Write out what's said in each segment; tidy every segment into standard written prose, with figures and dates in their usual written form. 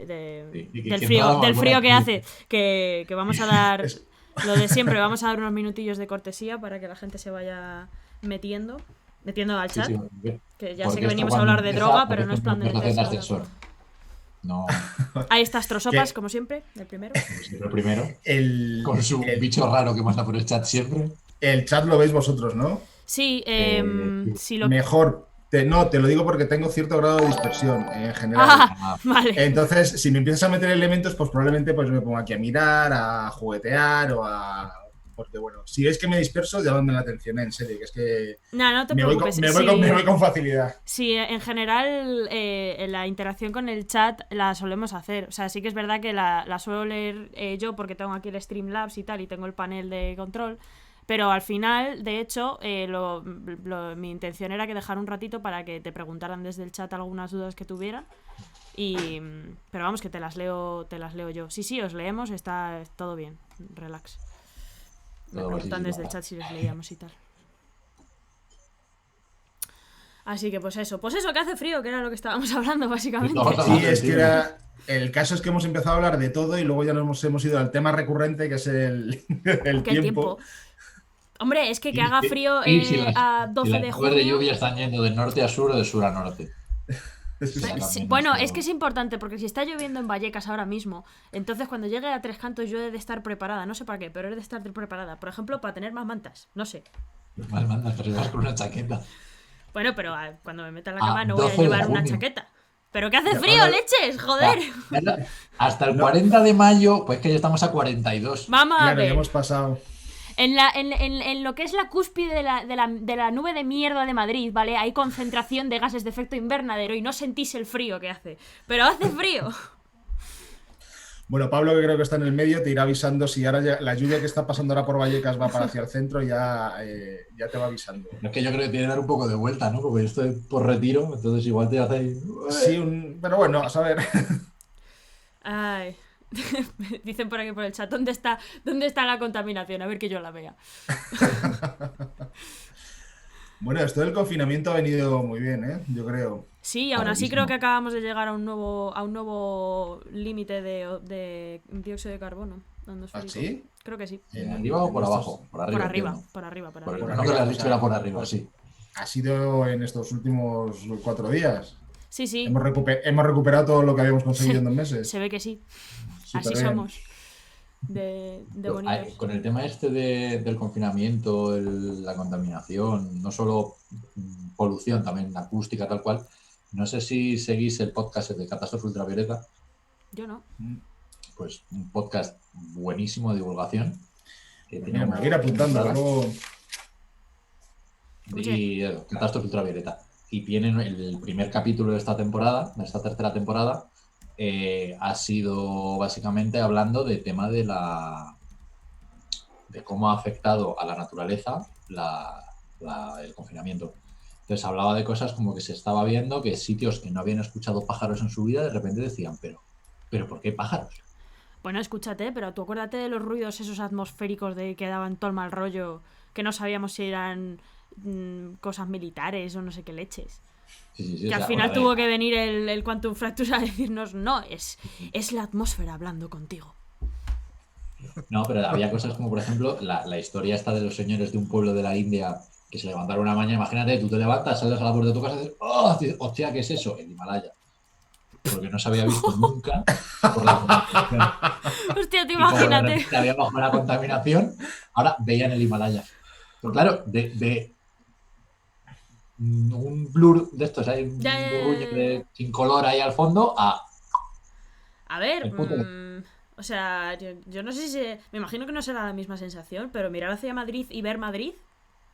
del frío que hace. Que vamos a dar lo de siempre, vamos a dar unos minutillos de cortesía para que la gente se vaya metiendo al chat. Que ya sé que venimos a hablar de droga, pero no es plan de meterse. No. Ahí está Astrosopas, como siempre, el primero. El primero. Con su bicho raro que manda por el chat siempre. El chat lo veis vosotros, ¿no? Sí, mejor. Te lo digo porque tengo cierto grado de dispersión en general. Vale. Entonces, si me empiezas a meter elementos, pues probablemente pues me pongo aquí a mirar, a juguetear o a... Porque bueno, si es que me disperso, llamadme la atención, en serio, que es que no te preocupes. Me voy con facilidad. Sí, en general la interacción con el chat la solemos hacer. O sea, sí que es verdad que la suelo leer yo porque tengo aquí el Streamlabs y tal, y tengo el panel de control. Pero al final, de hecho, mi intención era que dejar un ratito para que te preguntaran desde el chat algunas dudas que tuvieran. Pero vamos, que te las leo yo. Sí, os leemos, está todo bien. Relax. Me preguntan desde el chat si les leíamos y tal. Así que pues eso, que hace frío, que era lo que estábamos hablando básicamente. Sí, es que era... El caso es que hemos empezado a hablar de todo y luego ya nos hemos ido al tema recurrente, que es el tiempo. Hombre, es que haga frío a 12 de junio. Las de lluvia están yendo de norte a sur o de sur a norte. Bueno, es que es importante porque si está lloviendo en Vallecas ahora mismo, entonces cuando llegue a Tres Cantos yo he de estar preparada, no sé para qué, pero he de estar preparada. Por ejemplo, para tener más mantas, no sé. Más mantas, pero vas con una chaqueta. Bueno, pero cuando me meta en la cama no voy a llevar una chaqueta. ¿Pero qué hace frío, leches? ¡Joder! Hasta el 40 de mayo, pues que ya estamos a 42. Vamos a ver. Claro, ya hemos pasado. En lo que es la cúspide de la nube de mierda de Madrid, ¿vale? Hay concentración de gases de efecto invernadero y no sentís el frío que hace. Pero hace frío. Bueno, Pablo, que creo que está en el medio, te irá avisando si ahora la lluvia que está pasando ahora por Vallecas va para hacia el centro, ya te va avisando. Es que yo creo que tiene que dar un poco de vuelta, ¿no? Porque yo estoy por retiro, entonces igual te hace... Sí, pero bueno, a saber. Ay... Dicen por aquí por el chat, ¿dónde está la contaminación? A ver que yo la vea. Bueno, esto del confinamiento ha venido muy bien, yo creo. Sí, aún así creo que acabamos de llegar a un nuevo límite de dióxido de carbono. ¿Ah, sí? Creo que sí. ¿Arriba o por abajo? Por arriba. No que le has dicho era por arriba, sí. Ha sido en estos últimos 4 días. Sí. Hemos recuperado todo lo que habíamos conseguido en 2 meses. Se ve que sí. Así somos. De bonitos. Con el tema del confinamiento, la contaminación, no solo polución, también acústica, tal cual. No sé si seguís el podcast de Catástrofe Ultravioleta. Yo no. Pues un podcast buenísimo de divulgación. Mira, me voy a ir apuntando luego. Y Catástrofe Ultravioleta. Y tienen el primer capítulo de esta temporada, de esta tercera temporada, ha sido básicamente hablando del tema de cómo ha afectado a la naturaleza el confinamiento. Entonces hablaba de cosas como que se estaba viendo que sitios que no habían escuchado pájaros en su vida de repente decían, pero ¿por qué pájaros? Bueno, escúchate, pero tú acuérdate de los ruidos esos atmosféricos que daban todo el mal rollo, que no sabíamos si eran cosas militares o no sé qué leches. Sí, que al final tuvo que venir el Quantum Fracture a decirnos, no, es la atmósfera hablando contigo. No, pero había cosas como, por ejemplo, la historia esta de los señores de un pueblo de la India que se levantaron una mañana. Imagínate, tú te levantas, sales a la puerta de tu casa y dices, ¡oh, hostia, qué es eso! El Himalaya. Porque no se había visto nunca por la contaminación. Hostia, te imagínate. Que había bajado la contaminación, ahora veían el Himalaya. Pero claro, de un blur de estos, hay un burbuño sin color ahí al fondo a ver, o sea, yo no sé si me imagino que no será la misma sensación, pero mirar hacia Madrid y ver Madrid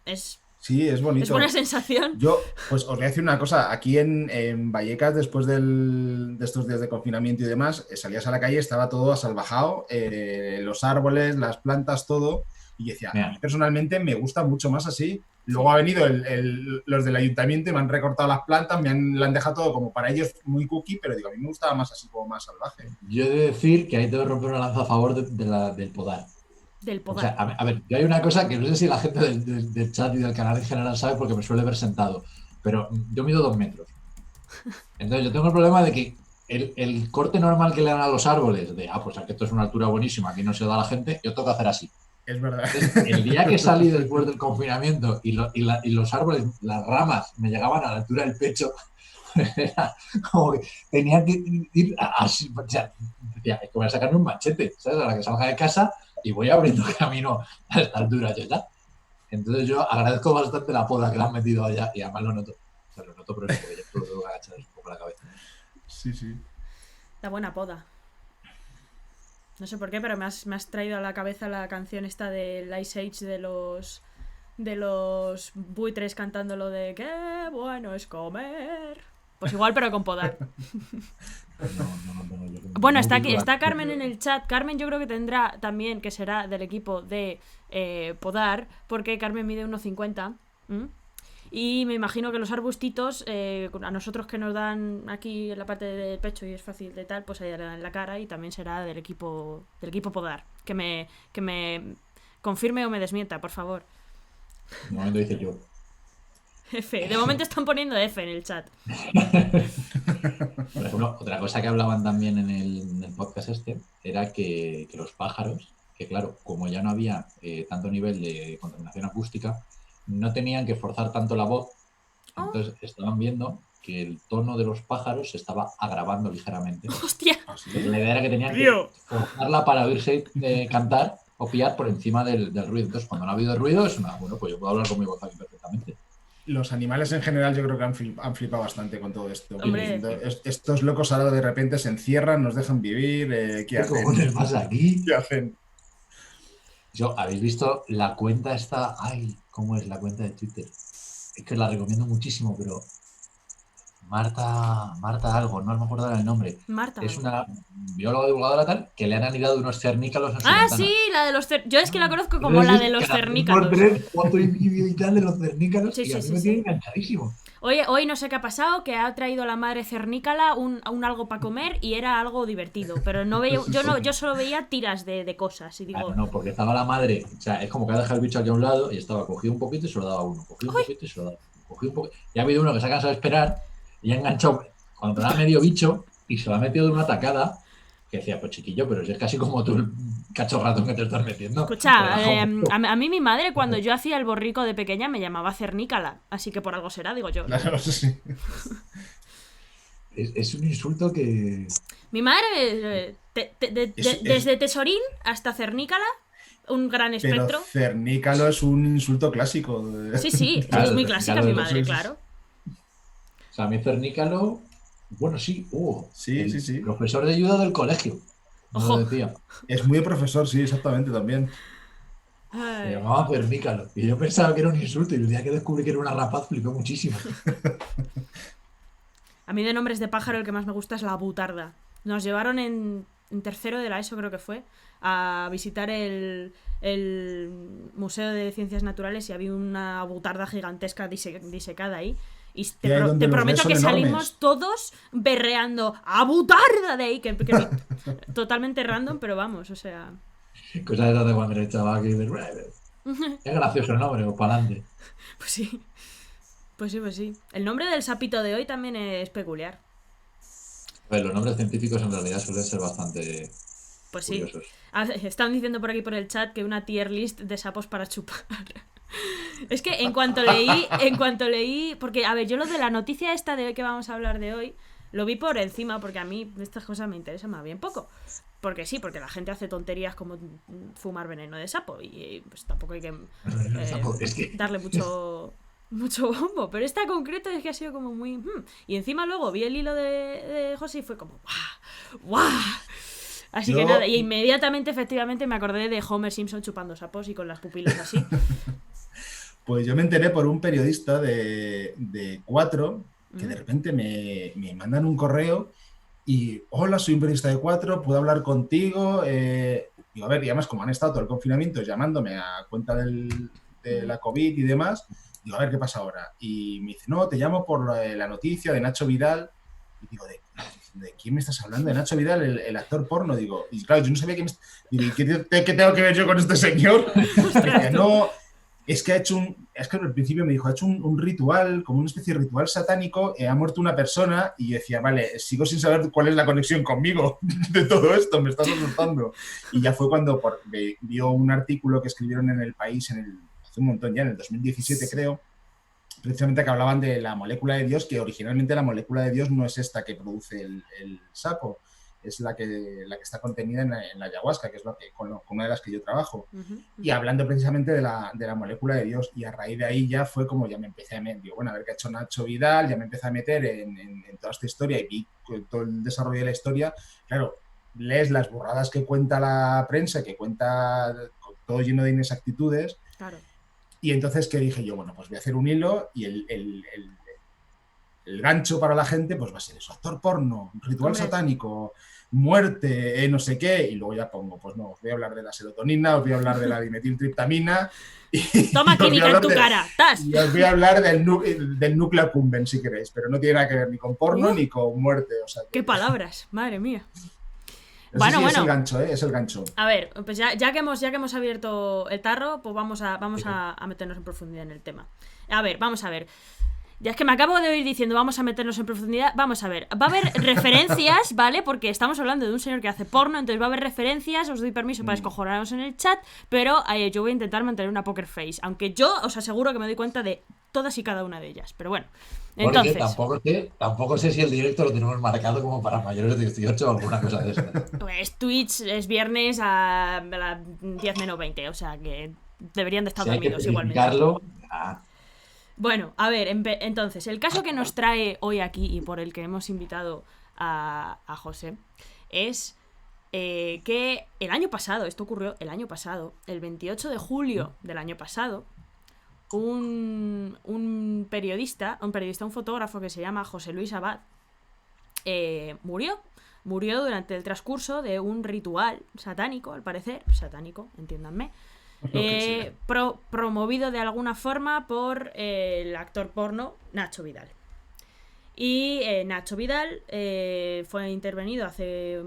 es... Sí, es bonito. Es buena sensación. Yo, pues os voy a decir una cosa. Aquí en Vallecas, después de estos días de confinamiento y demás, salías a la calle, estaba todo asalvajado, los árboles, las plantas, todo. Y decía, a mí personalmente me gusta mucho más así. Luego ha venido los del ayuntamiento y me han recortado las plantas, lo han dejado todo como para ellos muy cookie, pero digo, a mí me gustaba más así, como más salvaje. Yo he de decir que ahí tengo que romper una lanza a favor del podar. Del podar. O sea, a ver, yo hay una cosa que no sé si la gente del chat y del canal en general sabe porque me suele ver sentado, pero yo mido 2 metros. Entonces yo tengo el problema de que el corte normal que le dan a los árboles, de, pues aquí esto es una altura buenísima, aquí no se da a la gente, yo tengo que hacer así. Es verdad. Entonces, el día que salí después del confinamiento y los árboles, las ramas, me llegaban a la altura del pecho, era como que tenía que ir así, o sea, decía, es que voy a sacarme un machete, ¿sabes? A la que salga de casa y voy abriendo camino a esta altura, ya está. Entonces yo agradezco bastante la poda que le han metido allá y además lo noto. O sea, lo noto, pero es porque ya tengo que agachar un poco la cabeza. Sí, sí. La buena poda. No sé por qué, pero me has traído a la cabeza la canción esta del Ice Age de los buitres cantando lo de qué bueno es comer. Pues igual, pero con podar. Bueno, está Carmen en el chat. Carmen yo creo que tendrá también, que será del equipo de podar, porque Carmen mide 1,50. Y me imagino que los arbustitos, a nosotros que nos dan aquí en la parte del pecho y es fácil de tal, pues allá le dan en la cara y también será del equipo podar. Que me confirme o me desmienta, por favor. De momento dice yo. F. De momento están poniendo F en el chat. Por ejemplo, otra cosa que hablaban también en el podcast era que los pájaros, que claro, como ya no había tanto nivel de contaminación acústica, no tenían que forzar tanto la voz, entonces estaban viendo que el tono de los pájaros se estaba agravando ligeramente. ¡Hostia! La idea era que tenían que forzarla para oírse cantar o pillar por encima del ruido. Entonces, cuando no ha habido ruido, es bueno, pues yo puedo hablar con mi voz aquí perfectamente. Los animales en general yo creo que han flipado bastante con todo esto. Hombre. Estos locos ahora de repente se encierran, nos dejan vivir. ¿Qué hacen? ¿Cómo les pasa aquí? ¿Qué hacen? ¿Habéis visto la cuenta esta? Ay, ¿cómo es la cuenta de Twitter? Es que la recomiendo muchísimo, pero Marta algo, no me acuerdo el nombre. Marta. Es una bióloga divulgadora tal que le han anidado unos cernícalos en su Ah, ventana. sí, la de los yo es que la conozco como la de los cernícalos. Por 3 foto y vídeo y tal de los cernícalos Sí, y a sí, mí me sí. tiene enganchadísimo. Hoy no sé qué ha pasado, que ha traído la madre cernícala un algo para comer y era algo divertido, pero no veía, yo solo veía tiras de cosas y digo... Claro, no, porque estaba la madre, o sea, es como que ha dejado el bicho aquí a un lado y estaba cogido un poquito y se lo daba a uno, cogido un poquito y se lo daba a uno, cogido un poquito. Y ha habido uno que se ha cansado de esperar y ha enganchado cuando te da medio bicho y se lo ha metido de una tacada que decía, pues chiquillo, pero es casi como tú el cachorrato que te estás metiendo. Escucha, a mí mi madre cuando yo hacía el borrico de pequeña me llamaba cernícala, así que por algo será, digo yo. Claro, sí. Es un insulto que... Mi madre, desde tesorín hasta cernícala, un gran espectro. Pero cernícalo es un insulto clásico. Sí, Claro, es muy clásica mi madre, claro. O sea, a mí cernícalo... Bueno, sí, sí. Profesor de ayuda del colegio. No lo decía. Es muy profesor, sí, exactamente, también. Se llamaba cernícalo. Y yo pensaba que era un insulto y el día que descubrí que era una rapaz flipé muchísimo. A mí de nombres de pájaro el que más me gusta es la butarda. Nos llevaron en tercero de la ESO, creo que fue, a visitar el Museo de Ciencias Naturales y había una butarda gigantesca disecada ahí. Y te prometo que salimos todos berreando ¡a butarda de ahí! Que totalmente random, pero vamos, o sea... Cosas de esas de cuando eres chaval que dices, es gracioso el nombre, pues para adelante. Pues sí. El nombre del sapito de hoy también es peculiar. A ver, los nombres científicos en realidad suelen ser bastante curiosos. Sí. Están diciendo por aquí por el chat que una tier list de sapos para chupar. Es que en cuanto leí, porque a ver, yo lo de la noticia esta de hoy que vamos a hablar de hoy, lo vi por encima porque a mí estas cosas me interesan más bien poco. Porque sí, porque la gente hace tonterías como fumar veneno de sapo y pues tampoco hay que darle mucho bombo. Pero esta concreto es que ha sido como muy... Y encima luego vi el hilo de José y fue como ¡guau! Así que nada, y inmediatamente efectivamente me acordé de Homer Simpson chupando sapos y con las pupilas así. Pues yo me enteré por un periodista de 4 que de repente me mandan un correo y hola, soy un periodista de 4, puedo hablar contigo. Digo, a ver, y además como han estado todo el confinamiento llamándome a cuenta de la COVID y demás, digo, a ver qué pasa ahora. Y me dice, no, te llamo por la noticia de Nacho Vidal. Y digo, ¿de quién me estás hablando? ¿De Nacho Vidal, el actor porno? Digo, y claro, yo no sabía quién... Digo, ¿qué tengo que ver yo con este señor? Dice, no, es que al principio me dijo, ha hecho un ritual, como una especie de ritual satánico, ha muerto una persona, y yo decía, vale, sigo sin saber cuál es la conexión conmigo de todo esto, me estás asustando. Y ya fue cuando vio un artículo que escribieron en El País, hace un montón ya, en el 2017 creo, precisamente que hablaban de la molécula de Dios, que originalmente la molécula de Dios no es esta que produce el sapo, es la que está contenida en la ayahuasca, que es con una de las que yo trabajo. Y hablando precisamente de la molécula de Dios, y a raíz de ahí ya fue como ya me empecé a meter, digo, bueno, a ver qué ha hecho Nacho Vidal, ya me empecé a meter en toda esta historia y vi todo el desarrollo de la historia. Claro, lees las burradas que cuenta la prensa, que cuenta todo lleno de inexactitudes. Claro. Y entonces, ¿qué dije yo? Bueno, pues voy a hacer un hilo y el gancho para la gente pues va a ser eso, actor porno, ritual satánico, muerte, no sé qué, y luego ya pongo, pues no, os voy a hablar de la serotonina, os voy a hablar de la dimetiltriptamina y toma química en tu cara, ¡tas! Y os voy a hablar del núcleo accumbens, si queréis, pero no tiene nada que ver ni con porno ni con muerte. O sea, ¡Qué palabras! Madre mía. Bueno, es el gancho, es el gancho. A ver, pues ya que hemos abierto el tarro, pues vamos a meternos en profundidad en el tema. A ver, vamos a ver. Ya es que me acabo de oír diciendo vamos a meternos en profundidad. Vamos a ver, va a haber referencias, ¿vale? Porque estamos hablando de un señor que hace porno, entonces va a haber referencias, os doy permiso para descojonarnos en el chat, pero yo voy a intentar mantener una poker face, aunque yo os aseguro que me doy cuenta de todas y cada una de ellas, pero bueno. Entonces, tampoco sé si el directo lo tenemos marcado como para mayores de 18 o alguna cosa de eso. Pues Twitch es viernes a las 10 menos 20, o sea que deberían de estar dormidos igualmente. Bueno, a ver, entonces, el caso que nos trae hoy aquí y por el que hemos invitado a José es que el año pasado, esto ocurrió el año pasado, el 28 de julio del año pasado, un periodista, un fotógrafo que se llama José Luis Abad, murió durante el transcurso de un ritual satánico, al parecer, satánico, entiéndanme, promovido de alguna forma por el actor porno Nacho Vidal. Y Nacho Vidal fue intervenido hace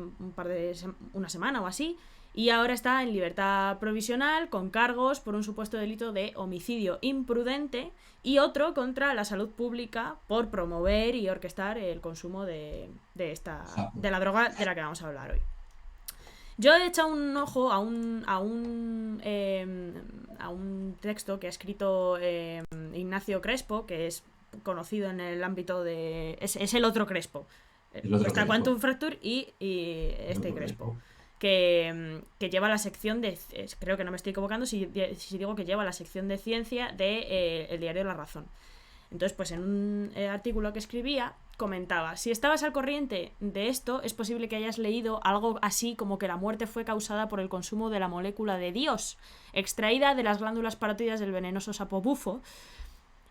una semana o así, y ahora está en libertad provisional con cargos por un supuesto delito de homicidio imprudente y otro contra la salud pública por promover y orquestar el consumo de la droga de la que vamos a hablar hoy. Yo he echado un ojo a un texto que ha escrito Ignacio Crespo, que es conocido en el ámbito de... Es el otro Crespo. Está Quantum Fracture y este Crespo. Que lleva la sección de... Creo que no me estoy equivocando si digo que lleva la sección de ciencia de el diario La Razón. Entonces, pues en un artículo que escribía, comentaba, si estabas al corriente de esto, es posible que hayas leído algo así como que la muerte fue causada por el consumo de la molécula de Dios, extraída de las glándulas parótidas del venenoso sapo bufo,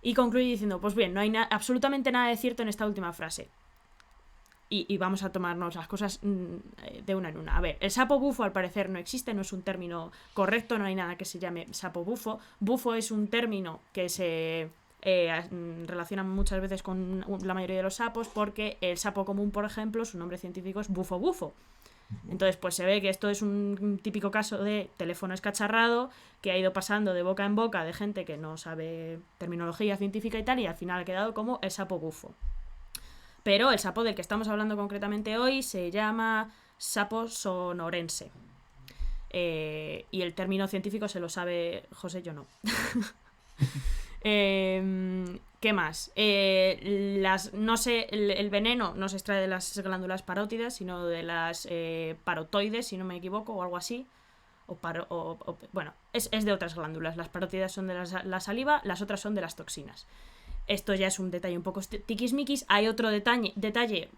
y concluye diciendo, pues bien, no hay absolutamente nada de cierto en esta última frase. Y vamos a tomarnos las cosas de una en una. A ver, el sapo bufo al parecer no existe, no es un término correcto, no hay nada que se llame sapo bufo. Bufo es un término que se... relacionan muchas veces con la mayoría de los sapos, porque el sapo común, por ejemplo, su nombre científico es bufo bufo. Entonces, pues se ve que esto es un típico caso de teléfono escacharrado que ha ido pasando de boca en boca de gente que no sabe terminología científica y tal, y al final ha quedado como el sapo bufo. Pero el sapo del que estamos hablando concretamente hoy se llama sapo sonorense. Y el término científico se lo sabe José, yo no. ¿Qué más? No sé, el veneno no se extrae de las glándulas parótidas, sino de las parotoides, si no me equivoco, o algo así. Bueno, es de otras glándulas. Las parótidas son de la saliva, las otras son de las toxinas. Esto ya es un detalle un poco tiquismiquis. Hay otro detalle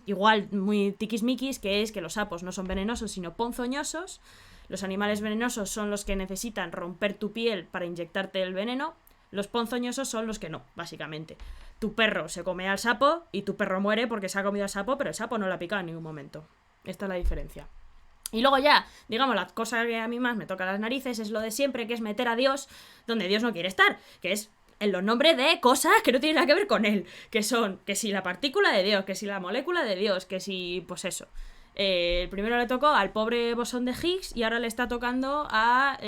igual muy tiquismiquis, que es que los sapos no son venenosos, sino ponzoñosos. Los animales venenosos son los que necesitan romper tu piel para inyectarte el veneno. Los ponzoñosos son los que no, básicamente. Tu perro se come al sapo y tu perro muere porque se ha comido al sapo, pero el sapo no lo ha picado en ningún momento. Esta es la diferencia. Y luego ya, digamos, la cosa que a mí más me toca las narices es lo de siempre, que es meter a Dios donde Dios no quiere estar, que es en los nombres de cosas que no tienen nada que ver con él, que son, que si la partícula de Dios, que si la molécula de Dios, que si, pues eso. El primero le tocó al pobre bosón de Higgs y ahora le está tocando a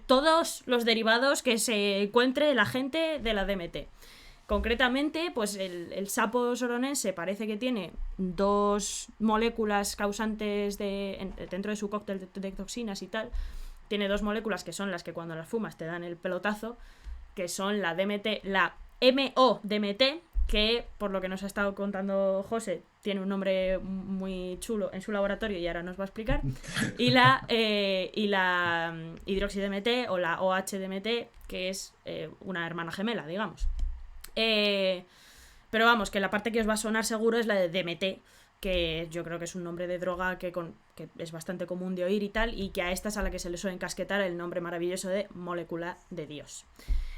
todos los derivados que se encuentre la gente de la DMT. Concretamente, pues el sapo soronense parece que tiene 2 moléculas causantes dentro de su cóctel de toxinas y tal. Tiene 2 moléculas que son las que cuando las fumas te dan el pelotazo, que son la DMT, la MO-DMT, que por lo que nos ha estado contando José, tiene un nombre muy chulo en su laboratorio y ahora nos va a explicar, y la hidroxi-DMT o la OH-DMT, que es una hermana gemela, digamos. Pero vamos, que la parte que os va a sonar seguro es la de DMT, que yo creo que es un nombre de droga que es bastante común de oír y tal, y que a esta es a la que se le suele encasquetar el nombre maravilloso de molécula de Dios.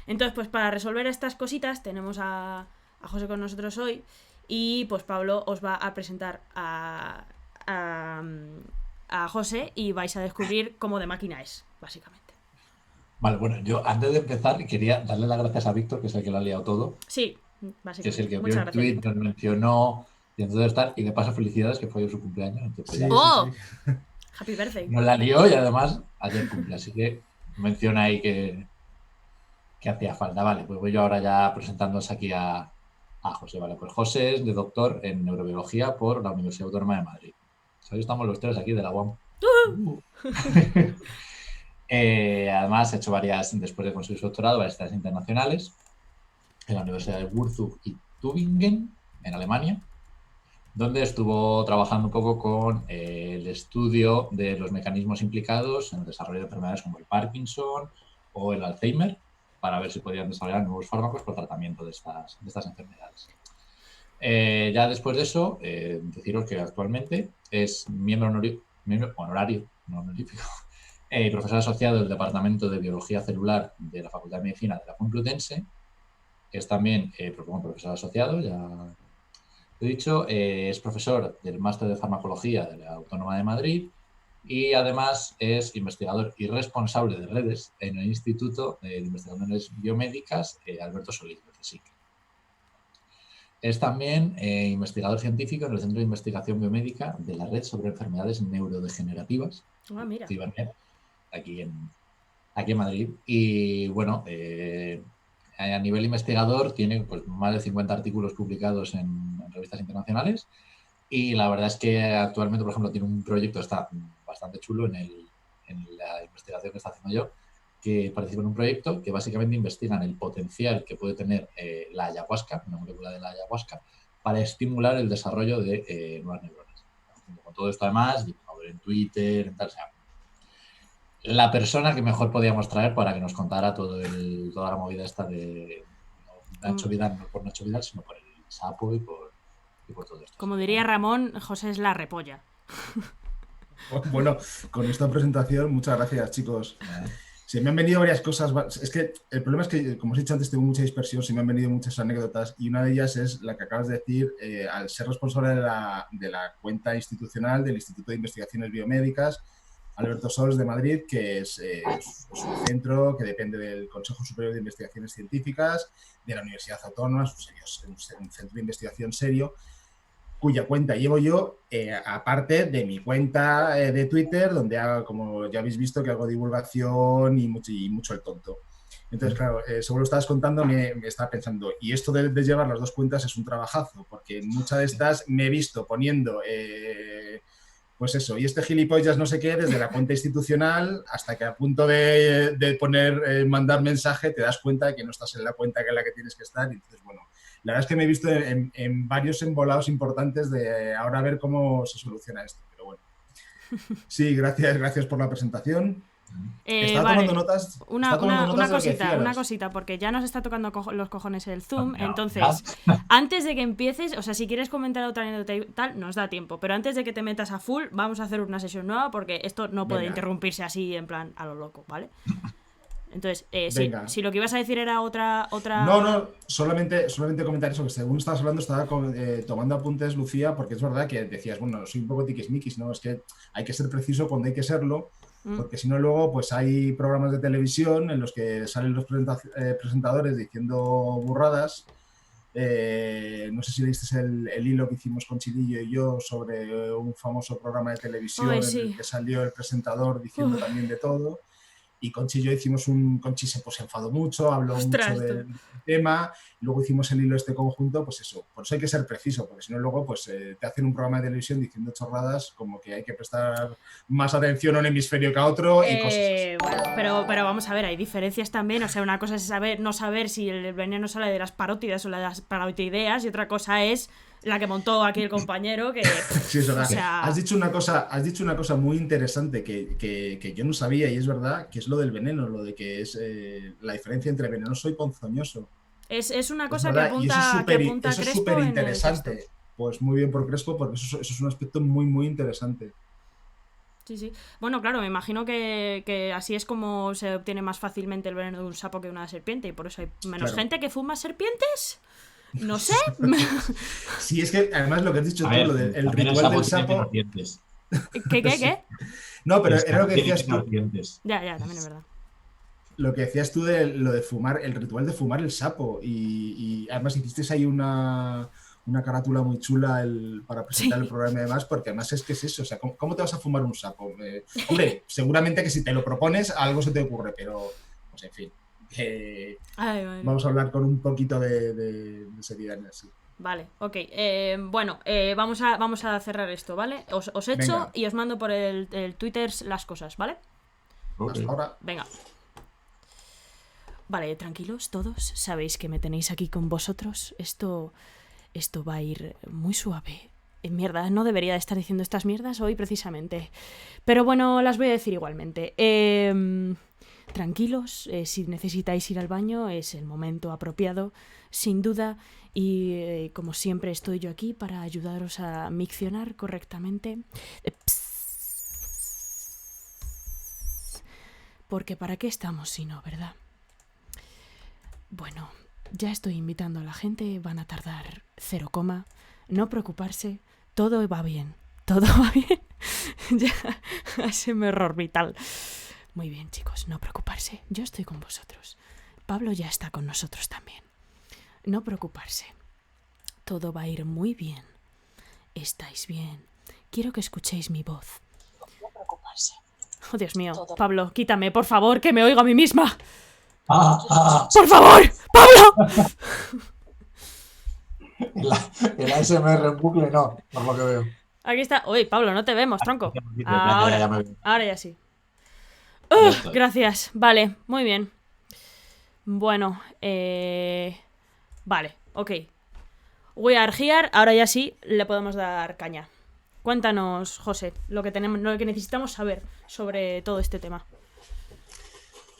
Entonces, pues para resolver estas cositas tenemos a José con nosotros hoy, y pues Pablo os va a presentar a José y vais a descubrir cómo de máquina es, básicamente. Vale, bueno, yo antes de empezar quería darle las gracias a Víctor, que es el que lo ha liado todo. Sí, básicamente. Que es el que Muchas vio el tweet, nos mencionó, y entonces tal, y de paso felicidades, que fue hoy su cumpleaños. Entonces, Sí, ¡oh! sí. Happy birthday. Nos la lió y además ayer cumple, así que menciona ahí que hacía falta. Vale, pues voy yo ahora ya presentándoos aquí a José. Vale, pues José es de doctor en neurobiología por la Universidad Autónoma de Madrid. Hoy estamos los 3 aquí de la UAM. Además, ha hecho después de conseguir su doctorado, varias estancias internacionales en la Universidad de Würzburg y Tübingen, en Alemania, donde estuvo trabajando un poco con el estudio de los mecanismos implicados en el desarrollo de enfermedades como el Parkinson o el Alzheimer, para ver si podían desarrollar nuevos fármacos por tratamiento de estas enfermedades. Ya después de eso, deciros que actualmente es miembro honorario, no honorífico, profesor asociado del Departamento de Biología Celular de la Facultad de Medicina de la Complutense. Es también profesor asociado, ya lo he dicho. Es profesor del Máster de Farmacología de la Autónoma de Madrid y además es investigador y responsable de redes en el Instituto de Investigaciones Biomédicas Alberto Solís, de CSIC. Es también investigador científico en el Centro de Investigación Biomédica de la Red sobre Enfermedades Neurodegenerativas, Mira. Cibernet, aquí en Madrid. Y bueno, a nivel investigador tiene pues, más de 50 artículos publicados en revistas internacionales y la verdad es que actualmente, por ejemplo, tiene un proyecto, está bastante chulo en la investigación que está haciendo yo, que participa en un proyecto que básicamente investigan el potencial que puede tener la ayahuasca, una molécula de la ayahuasca, para estimular el desarrollo de nuevas neuronas. Con todo esto además, en Twitter, en tal, o sea, la persona que mejor podíamos traer para que nos contara toda la movida esta de Nacho Vidal, no por Nacho Vidal, sino por el sapo y por todo esto. Como diría Ramón, José es la repolla. Bueno, con esta presentación, muchas gracias, chicos. Se me han venido varias cosas. Es que el problema es que, como os he dicho antes, tengo mucha dispersión, se me han venido muchas anécdotas y una de ellas es la que acabas de decir, al ser responsable de la cuenta institucional del Instituto de Investigaciones Biomédicas Alberto Sols de Madrid, que es un centro que depende del Consejo Superior de Investigaciones Científicas, de la Universidad Autónoma, es un centro de investigación serio, cuya cuenta llevo yo, aparte de mi cuenta de Twitter, donde hago, como ya habéis visto, que hago divulgación y mucho el tonto. Entonces, claro, según lo estabas contando, me estaba pensando, y esto de llevar las 2 cuentas es un trabajazo, porque en muchas de estas me he visto poniendo, pues eso, y este gilipollas no sé qué, desde la cuenta institucional hasta que a punto de poner, mandar mensaje, te das cuenta de que no estás en la cuenta que es la que tienes que estar. Y entonces, bueno, la verdad es que me he visto en varios embolados importantes de ahora a ver cómo se soluciona esto, pero bueno. Sí, gracias por la presentación. Estaba tomando notas. Una cosita, porque ya nos está tocando los cojones el Zoom. Entonces, antes de que empieces, o sea, si quieres comentar otra anécdota y tal, nos da tiempo. Pero antes de que te metas a full, vamos a hacer una sesión nueva porque esto no puede interrumpirse así en plan a lo loco, ¿vale? Entonces, si lo que ibas a decir era otra... No, solamente comentar eso, que según estabas hablando estaba tomando apuntes, Lucía, porque es verdad que decías, bueno, soy un poco tiquismiquis, ¿no? Es que hay que ser preciso cuando hay que serlo, porque si no luego pues hay programas de televisión en los que salen los presentadores diciendo burradas No sé si leíste el hilo que hicimos con Chilillo y yo sobre un famoso programa de televisión Ay, en sí. el que salió el presentador diciendo Uf. también de todo. Y Conchi y yo hicimos Conchi se enfadó mucho, habló mucho Ostras, tú. del tema, y luego hicimos el hilo este conjunto, pues eso, por eso hay que ser preciso, porque si no luego pues te hacen un programa de televisión diciendo chorradas como que hay que prestar más atención a un hemisferio que a otro y cosas así. Bueno, pero vamos a ver, hay diferencias también. O sea, una cosa es no saber si el veneno sale de las parótidas o de las parotideas, y otra cosa es la que montó aquí el compañero, que... Sí, es verdad. O sea... Has dicho una cosa muy interesante que yo no sabía y es verdad, que es lo del veneno, lo de que es la diferencia entre venenoso y ponzoñoso. Es una Es cosa verdad, y eso que apunta es Crespo súper en el texto. interesante. Pues muy bien por Crespo, porque eso es un aspecto muy, muy interesante. Sí, sí. Bueno, claro, me imagino que así es como se obtiene más fácilmente el veneno de un sapo que de una serpiente, y por eso hay menos Claro. gente que fuma serpientes. No sé. Sí, es que además lo que has dicho A tú, ver, lo del también el ritual del tiene menos sapo. dientes. ¿Qué? No, pero El era lo sapo que tiene decías menos tú. dientes. Ya, también es verdad. Lo que decías tú de lo de fumar, el ritual de fumar el sapo. Y además hicisteis ahí una carátula muy chula para presentar Sí. el programa y demás, porque además es que es eso. O sea, ¿cómo te vas a fumar un sapo? Hombre, seguramente que si te lo propones, algo se te ocurre, pero, pues en fin. Ay, Vamos a hablar con un poquito de seriedad en así. vale, ok. Bueno, vamos a cerrar esto, ¿vale? Os echo Venga. y os mando por el Twitter las cosas, ¿vale? Hasta ahora. Venga. Vale, tranquilos todos. Sabéis que me tenéis aquí con vosotros. Esto va a ir muy suave. Mierda, no debería de estar diciendo estas mierdas hoy precisamente. Pero bueno, las voy a decir igualmente. Tranquilos, si necesitáis ir al baño es el momento apropiado, sin duda. Y como siempre estoy yo aquí para ayudaros a miccionar correctamente. Porque ¿para qué estamos si no, verdad? Bueno, ya estoy invitando a la gente, van a tardar 0, no preocuparse, todo va bien, todo va bien. Ya, ASMR orbital. Muy bien, chicos, no preocuparse, yo estoy con vosotros. Pablo ya está con nosotros también. No preocuparse, todo va a ir muy bien. Estáis bien, quiero que escuchéis mi voz. No preocuparse. Oh, Dios mío, Todo. Pablo, quítame, por favor, que me oigo a mí misma. ¡Por favor! ¡Pablo! El ASMR en bucle no, por lo que veo. Aquí está. Uy, Pablo, no te vemos, tronco. Ya me veo. Ahora ya sí. Ya estoy. Gracias. Vale, muy bien. Bueno, vale, ok. We are here. Ahora ya sí le podemos dar caña. Cuéntanos, José, lo que necesitamos saber sobre todo este tema.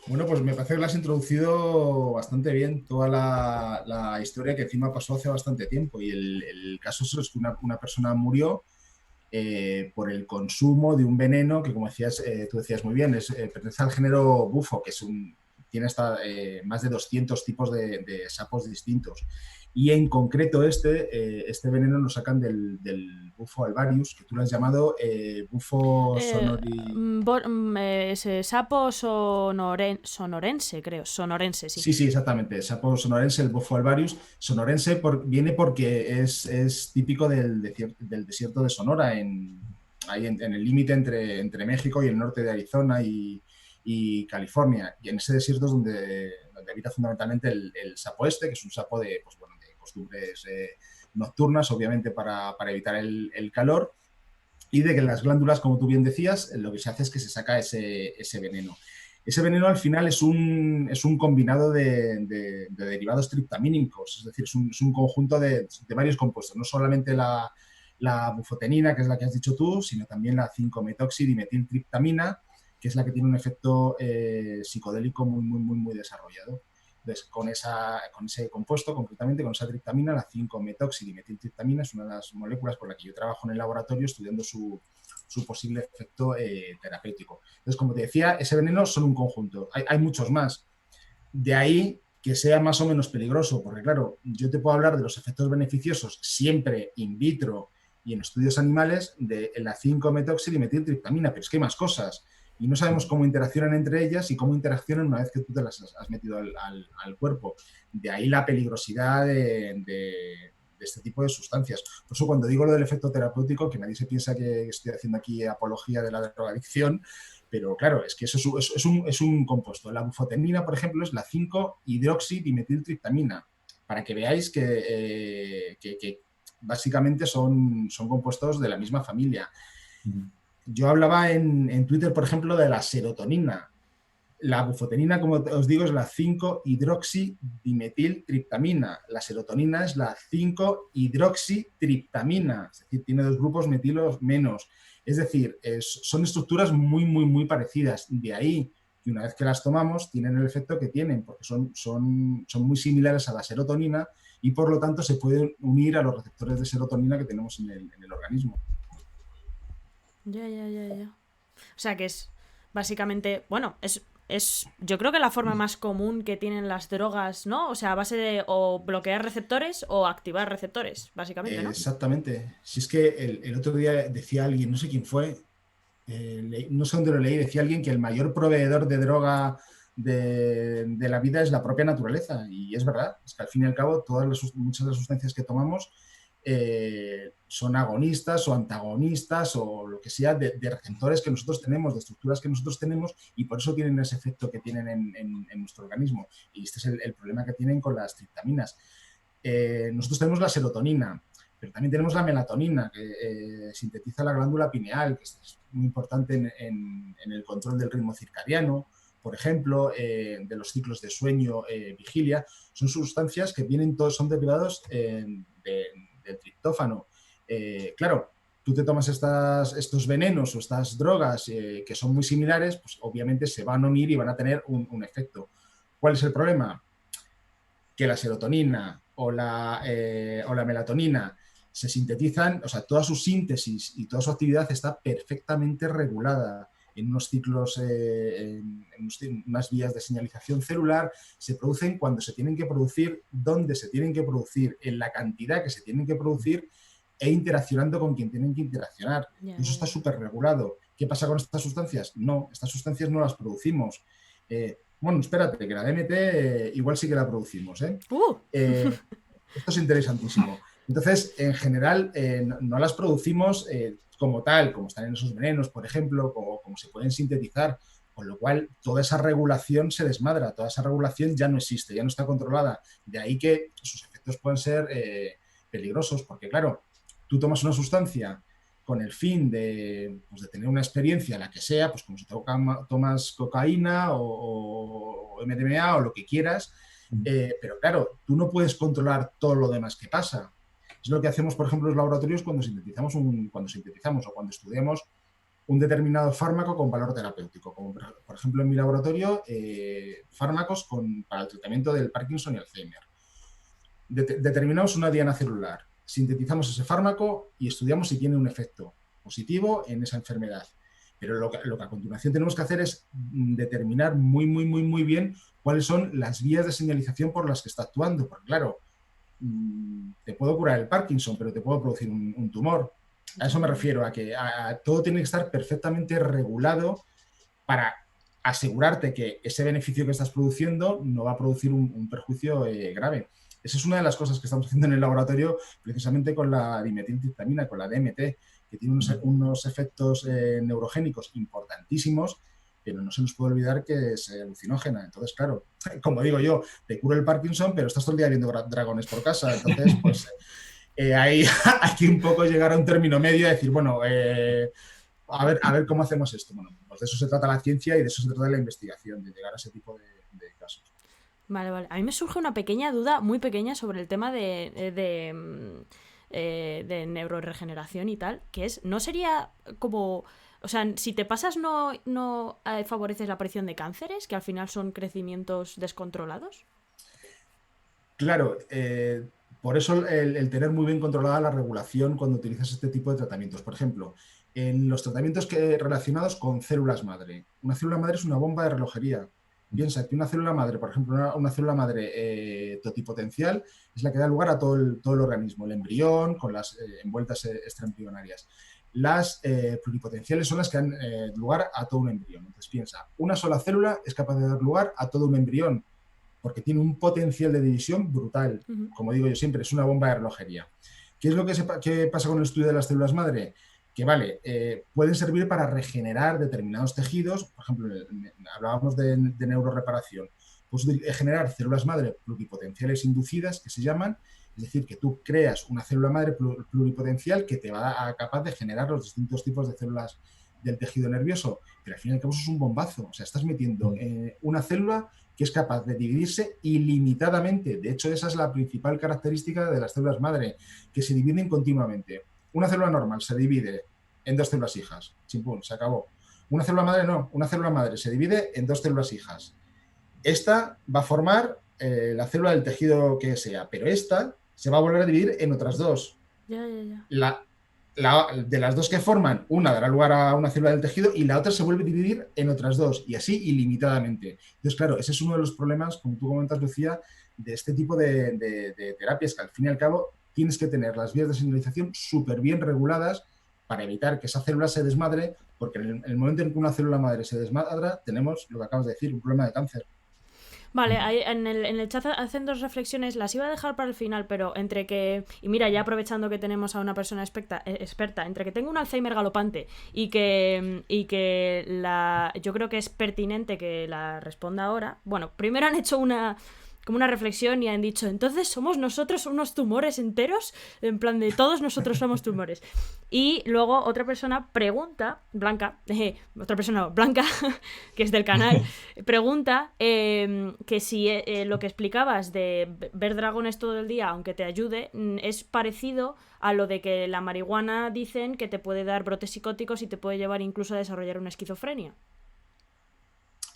Bueno, pues me parece que lo has introducido bastante bien, toda la historia que encima pasó hace bastante tiempo. Y el caso es que una persona murió por el consumo de un veneno que, como decías, tú decías muy bien, pertenece al género bufo, que tiene hasta más de 200 tipos de sapos distintos. Y en concreto este veneno lo sacan del bufo alvarius, que tú lo has llamado bufo Ese sapo sonorense, creo. Sonorense, sí. Sí, exactamente. Sapo sonorense, el bufo alvarius. Sonorense viene porque es típico del desierto de Sonora, ahí en el límite entre México y el norte de Arizona y California. Y en ese desierto es donde habita fundamentalmente el sapo este, que es un sapo de costumbres nocturnas, obviamente para evitar el calor. Y de que las glándulas, como tú bien decías, lo que se hace es que se saca ese veneno. Ese veneno al final es un combinado de derivados triptamínicos, es decir, es un conjunto de varios compuestos, no solamente la bufotenina, que es la que has dicho tú, sino también la 5-metoxidimetiltriptamina, que es la que tiene un efecto psicodélico muy, muy, muy, muy desarrollado. Entonces, con ese compuesto, concretamente con esa triptamina, la 5-metoxidimetiltriptamina es una de las moléculas por las que yo trabajo en el laboratorio estudiando su posible efecto terapéutico. Entonces, como te decía, ese veneno son un conjunto. Hay muchos más. De ahí que sea más o menos peligroso, porque claro, yo te puedo hablar de los efectos beneficiosos siempre in vitro y en estudios animales de la 5-metoxidimetiltriptamina, pero es que hay más cosas. y no sabemos cómo interaccionan entre ellas y cómo interaccionan una vez que tú te las has metido al cuerpo. De ahí la peligrosidad de este tipo de sustancias. Por eso cuando digo lo del efecto terapéutico, que nadie se piensa que estoy haciendo aquí apología de la drogadicción, pero claro, es que eso es un compuesto. La bufotenina, por ejemplo, es la 5-hidroxidimetiltriptamina, para que veáis que básicamente son compuestos de la misma familia. Yo hablaba en Twitter, por ejemplo, de la serotonina. La bufotenina, como os digo, es la 5-hidroxidimetiltriptamina. La serotonina es la 5-hidroxitriptamina, es decir, tiene 2 grupos metilos menos. Es decir, son estructuras muy, muy, muy parecidas. De ahí que una vez que las tomamos tienen el efecto que tienen, porque son muy similares a la serotonina y por lo tanto se pueden unir a los receptores de serotonina que tenemos en el organismo. Ya. O sea que es básicamente, bueno, es yo creo que la forma más común que tienen las drogas, ¿no? O sea, a base de o bloquear receptores o activar receptores, básicamente, ¿no? Exactamente. Si es que el otro día decía alguien, no sé quién fue, no sé dónde lo leí, decía alguien que el mayor proveedor de droga de la vida es la propia naturaleza. Y es verdad, es que al fin y al cabo muchas de las sustancias que tomamos son agonistas o antagonistas o lo que sea de receptores que nosotros tenemos, de estructuras que nosotros tenemos y por eso tienen ese efecto que tienen en nuestro organismo. Y este es el problema que tienen con las triptaminas. Nosotros tenemos la serotonina, pero también tenemos la melatonina, que sintetiza la glándula pineal, que es muy importante en el control del ritmo circadiano, por ejemplo, de los ciclos de sueño, vigilia. Son sustancias que son derivados del triptófano. Claro, tú te tomas estos venenos o estas drogas que son muy similares, pues obviamente se van a unir y van a tener un efecto. ¿Cuál es el problema? Que la serotonina o la melatonina se sintetizan, o sea, toda su síntesis y toda su actividad está perfectamente regulada en unos ciclos, en unas vías de señalización celular, se producen cuando se tienen que producir, dónde se tienen que producir, en la cantidad que se tienen que producir e interaccionando con quien tienen que interaccionar. Eso está súper regulado. ¿Qué pasa con estas sustancias? No, estas sustancias no las producimos. Bueno, espérate, que la DMT igual sí que la producimos. Esto es interesantísimo. Entonces, en general, no las producimos como tal, como están en esos venenos, por ejemplo, como se pueden sintetizar, con lo cual toda esa regulación se desmadra, toda esa regulación ya no existe, ya no está controlada. De ahí que sus efectos pueden ser peligrosos, porque claro, tú tomas una sustancia con el fin de tener una experiencia, la que sea, pues como si tomas cocaína o MDMA o lo que quieras, pero claro, tú no puedes controlar todo lo demás que pasa. Es lo que hacemos, por ejemplo, en los laboratorios cuando sintetizamos o cuando estudiamos un determinado fármaco con valor terapéutico, como por ejemplo en mi laboratorio, fármacos para el tratamiento del Parkinson y Alzheimer. Determinamos una diana celular, sintetizamos ese fármaco y estudiamos si tiene un efecto positivo en esa enfermedad. Pero lo que a continuación tenemos que hacer es determinar muy, muy, muy, muy bien cuáles son las vías de señalización por las que está actuando. Porque claro, te puedo curar el Parkinson, pero te puedo producir un tumor. A eso me refiero, a que todo tiene que estar perfectamente regulado para asegurarte que ese beneficio que estás produciendo no va a producir un perjuicio grave. Esa es una de las cosas que estamos haciendo en el laboratorio precisamente con la dimetiltriptamina, con la DMT, que tiene unos efectos neurogénicos importantísimos, pero no se nos puede olvidar que es alucinógena. Entonces, claro, como digo yo, te curo el Parkinson, pero estás todo el día viendo dragones por casa. Entonces, pues ahí hay que un poco llegar a un término medio y decir, bueno, a ver cómo hacemos esto. Bueno, pues de eso se trata la ciencia y de eso se trata la investigación, de llegar a ese tipo de casos. Vale. A mí me surge una pequeña duda, muy pequeña, sobre el tema de neuroregeneración y tal, que es, ¿no sería como... O sea, si te pasas no favoreces la aparición de cánceres, que al final son crecimientos descontrolados? Claro, por eso el tener muy bien controlada la regulación cuando utilizas este tipo de tratamientos. Por ejemplo, en los tratamientos relacionados con células madre. Una célula madre es una bomba de relojería. Piensa que una célula madre, por ejemplo, una célula madre totipotencial es la que da lugar a todo el organismo, el embrión con las envueltas extraembrionarias. las pluripotenciales son las que dan lugar a todo un embrión. Entonces piensa, una sola célula es capaz de dar lugar a todo un embrión, porque tiene un potencial de división brutal. Como digo yo siempre, es una bomba de relojería. ¿Qué es lo que pasa con el estudio de las células madre? Que vale, pueden servir para regenerar determinados tejidos. Por ejemplo, hablábamos de neuroreparación. Pues generar células madre pluripotenciales inducidas, que se llaman, es decir, que tú creas una célula madre pluripotencial que te va a capaz de generar los distintos tipos de células del tejido nervioso. Pero al fin y al cabo eso es un bombazo. O sea, estás metiendo una célula que es capaz de dividirse ilimitadamente. De hecho, esa es la principal característica de las células madre, que se dividen continuamente. Una célula normal se divide en 2 células hijas. Chimpún, se acabó. Una célula madre no. Una célula madre se divide en 2 células hijas. Esta va a formar la célula del tejido que sea, pero esta se va a volver a dividir en otras 2. Ya. De las 2 que forman, una dará lugar a una célula del tejido y la otra se vuelve a dividir en otras 2, y así ilimitadamente. Entonces, claro, ese es uno de los problemas, como tú comentas, Lucía, de este tipo de terapias, que al fin y al cabo tienes que tener las vías de señalización súper bien reguladas para evitar que esa célula se desmadre, porque en el momento en que una célula madre se desmadra, tenemos, lo que acabas de decir, un problema de cáncer. Vale, en el chat hacen 2 reflexiones, las iba a dejar para el final, pero entre que, y mira, ya aprovechando que tenemos a una persona experta, entre que tengo un Alzheimer galopante y que yo creo que es pertinente que la responda ahora. Bueno, primero han hecho como una reflexión y han dicho, entonces somos nosotros unos tumores enteros, en plan de todos nosotros somos tumores. Y luego otra persona pregunta, Blanca, que es del canal, pregunta que si lo que explicabas de ver dragones todo el día, aunque te ayude, es parecido a lo de que la marihuana dicen que te puede dar brotes psicóticos y te puede llevar incluso a desarrollar una esquizofrenia.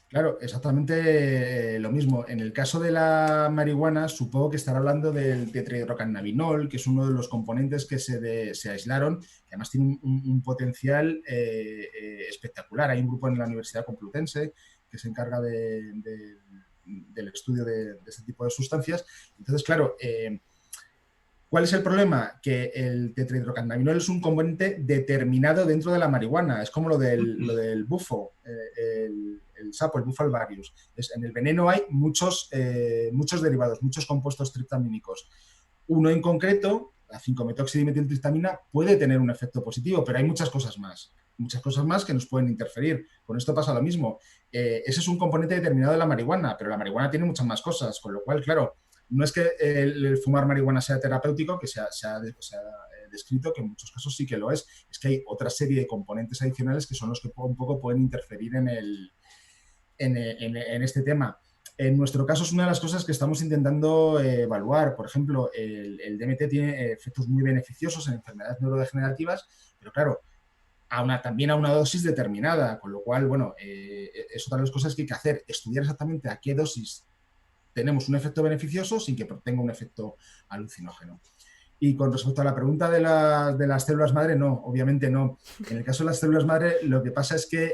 Claro, exactamente lo mismo. En el caso de la marihuana, supongo que estará hablando del tetrahidrocannabinol, que es uno de los componentes que se aislaron, que además tiene un potencial espectacular. Hay un grupo en la Universidad Complutense que se encarga del estudio de este tipo de sustancias. Entonces, claro, ¿cuál es el problema? Que el tetrahidrocannabinol es un componente determinado dentro de la marihuana. Es como lo del bufo, el sapo, el bufo alvarius. En el veneno hay muchos derivados, muchos compuestos triptamínicos. Uno en concreto, la 5-metoxidimetiltriptamina, puede tener un efecto positivo, pero hay muchas cosas más que nos pueden interferir. Con esto pasa lo mismo. Ese es un componente determinado de la marihuana, pero la marihuana tiene muchas más cosas, con lo cual, claro, no es que el fumar marihuana sea terapéutico, que se ha descrito que en muchos casos sí que lo es que hay otra serie de componentes adicionales que son los que un poco pueden interferir en este tema. En nuestro caso es una de las cosas que estamos intentando evaluar. Por ejemplo, el DMT tiene efectos muy beneficiosos en enfermedades neurodegenerativas, pero claro, también a una dosis determinada, con lo cual, bueno, es otra de las cosas que hay que hacer, estudiar exactamente a qué dosis tenemos un efecto beneficioso sin que tenga un efecto alucinógeno. Y con respecto a la pregunta de las células madre, no, obviamente no. En el caso de las células madre, lo que pasa es que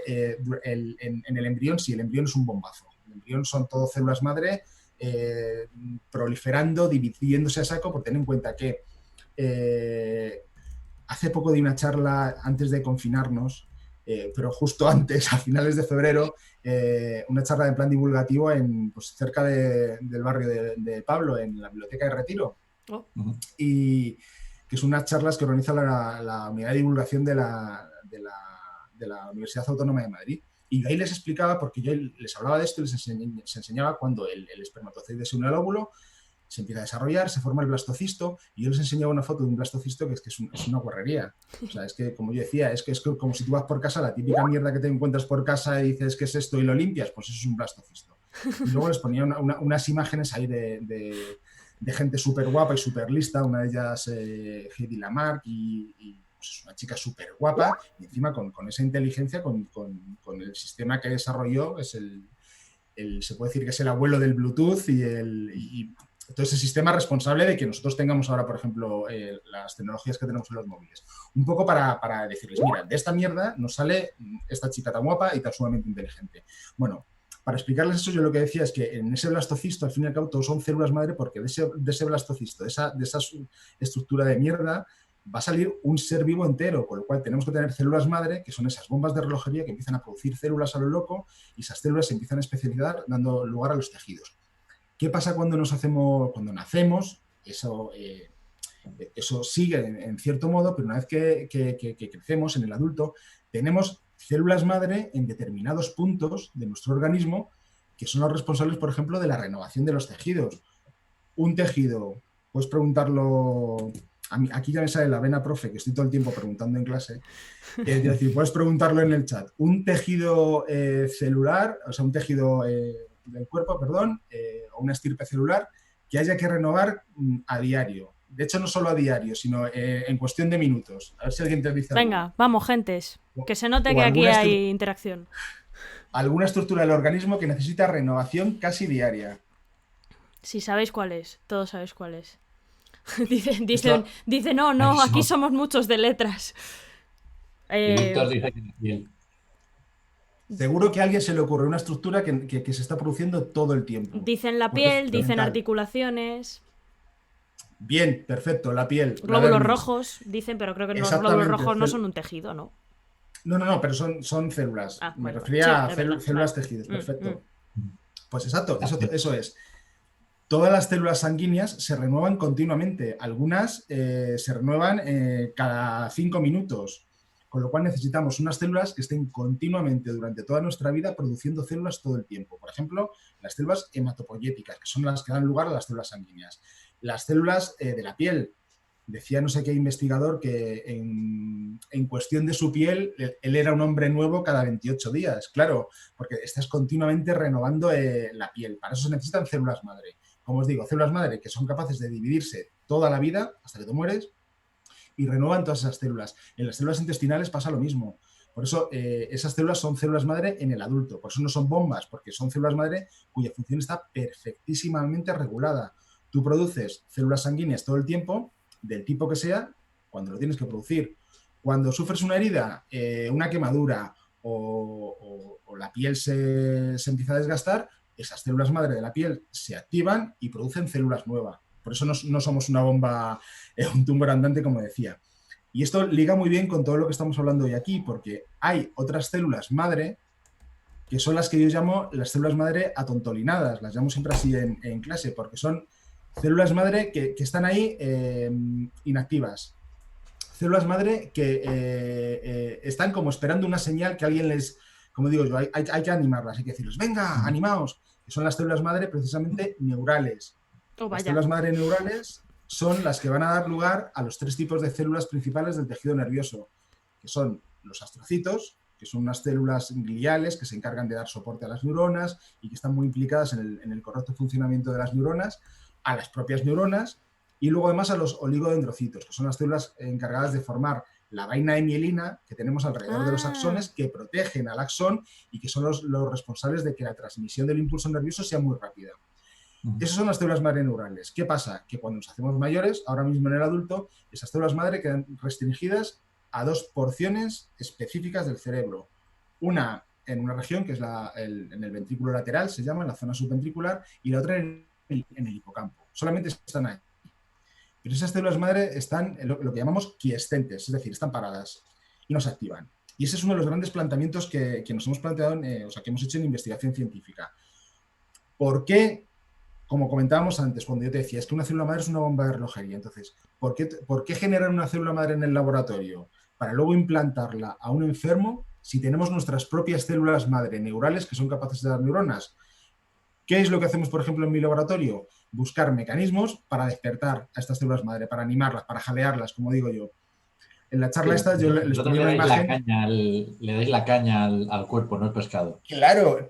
en el embrión, sí, el embrión es un bombazo. El embrión son todo células madre proliferando, dividiéndose a saco, por tener en cuenta que hace poco di una charla antes de confinarnos, pero justo antes, a finales de febrero, una charla de plan divulgativo cerca del barrio de Pablo, en la Biblioteca de Retiro. Oh. Y que son unas charlas que organiza la unidad de divulgación de la Universidad Autónoma de Madrid. Y ahí les explicaba, porque yo les hablaba de esto y les enseñaba cuando el espermatozoide se une al óvulo, se empieza a desarrollar, se forma el blastocisto, y yo les enseñaba una foto de un blastocisto que es una guarrería. O sea, es que, como yo decía, es como si tú vas por casa, la típica mierda que te encuentras por casa y dices, ¿qué es esto? Y lo limpias, pues eso es un blastocisto. Y luego les ponía unas imágenes ahí de gente súper guapa y súper lista, una de ellas Heidi Lamarck, y pues es una chica súper guapa, y encima con esa inteligencia, con el sistema que desarrolló, se puede decir que es el abuelo del Bluetooth y todo ese sistema responsable de que nosotros tengamos ahora, por ejemplo, las tecnologías que tenemos en los móviles. Un poco para decirles, mira, de esta mierda nos sale esta chica tan guapa y tan sumamente inteligente. Bueno, para explicarles eso, yo lo que decía es que en ese blastocisto, al fin y al cabo, todos son células madre, porque de ese blastocisto, de esa estructura de mierda, va a salir un ser vivo entero, con lo cual tenemos que tener células madre, que son esas bombas de relojería que empiezan a producir células a lo loco y esas células se empiezan a especializar dando lugar a los tejidos. ¿Qué pasa cuando nacemos? Eso sigue en cierto modo, pero una vez que crecemos en el adulto, tenemos células madre en determinados puntos de nuestro organismo que son los responsables, por ejemplo, de la renovación de los tejidos. Un tejido, puedes preguntarlo, aquí ya me sale la vena profe, que estoy todo el tiempo preguntando en clase, es decir, puedes preguntarlo en el chat. Un tejido celular, o sea, un tejido del cuerpo, perdón, o una estirpe celular que haya que renovar a diario. De hecho, no solo a diario, sino en cuestión de minutos. A ver si alguien te dice algo. Venga, vamos, gentes. Que se note que aquí hay interacción. Alguna estructura del organismo que necesita renovación casi diaria. Si sabéis cuál es, todos sabéis cuál es. Dice, no, aquí somos muchos de letras. Víctor dice que bien. Seguro que a alguien se le ocurre una estructura que se está produciendo todo el tiempo. Dicen la piel, dicen articulaciones. Bien, perfecto, la piel. Glóbulos rojos, dicen, pero creo que los glóbulos rojos no son un tejido, ¿no? No, pero son células. Me refería a células tejidos, perfecto. Pues exacto, eso es. Todas las células sanguíneas se renuevan continuamente. Algunas se renuevan cada 5 minutos. Con lo cual necesitamos unas células que estén continuamente durante toda nuestra vida produciendo células todo el tiempo. Por ejemplo, las células hematopoyéticas, que son las que dan lugar a las células sanguíneas. Las células de la piel. Decía no sé qué investigador que en cuestión de su piel, él era un hombre nuevo cada 28 días. Claro, porque estás continuamente renovando la piel. Para eso se necesitan células madre. Como os digo, células madre que son capaces de dividirse toda la vida, hasta que te mueres, y renuevan todas esas células. En las células intestinales pasa lo mismo. Por eso esas células son células madre en el adulto. Por eso no son bombas, porque son células madre cuya función está perfectísimamente regulada. Tú produces células sanguíneas todo el tiempo, del tipo que sea, cuando lo tienes que producir. Cuando sufres una herida, una quemadura o la piel se empieza a desgastar, esas células madre de la piel se activan y producen células nuevas. Por eso no somos una bomba, un tumor andante, como decía. Y esto liga muy bien con todo lo que estamos hablando hoy aquí, porque hay otras células madre que son las que yo llamo las células madre atontolinadas. Las llamo siempre así en clase, porque son células madre que están ahí inactivas. Células madre que están como esperando una señal que alguien les... Como digo yo, hay que animarlas, hay que decirles, venga, animaos. Que son las células madre precisamente neurales. Las células madre neurales son las que van a dar lugar a los 3 tipos de células principales del tejido nervioso, que son los astrocitos, que son unas células gliales que se encargan de dar soporte a las neuronas y que están muy implicadas en el correcto funcionamiento de las neuronas, a las propias neuronas, y luego además a los oligodendrocitos, que son las células encargadas de formar la vaina de mielina que tenemos alrededor de los axones, que protegen al axón y que son los responsables de que la transmisión del impulso nervioso sea muy rápida. Esas son las células madre neurales. ¿Qué pasa? Que cuando nos hacemos mayores, ahora mismo en el adulto, esas células madre quedan restringidas a 2 porciones específicas del cerebro. Una en una región que es en el ventrículo lateral, se llama, en la zona subventricular, y la otra en el hipocampo. Solamente están ahí. Pero esas células madre están en lo que llamamos quiescentes, es decir, están paradas y no se activan. Y ese es uno de los grandes planteamientos que nos hemos planteado, que hemos hecho en investigación científica. ¿Por qué? Como comentábamos antes, cuando yo te decía, es que una célula madre es una bomba de relojería. Entonces, ¿por qué generar una célula madre en el laboratorio para luego implantarla a un enfermo si tenemos nuestras propias células madre neurales que son capaces de dar neuronas? ¿Qué es lo que hacemos, por ejemplo, en mi laboratorio? Buscar mecanismos para despertar a estas células madre, para animarlas, para jalearlas, como digo yo. En la charla esta yo les ponía una imagen... Le dais la caña al cuerpo, no el pescado. Claro,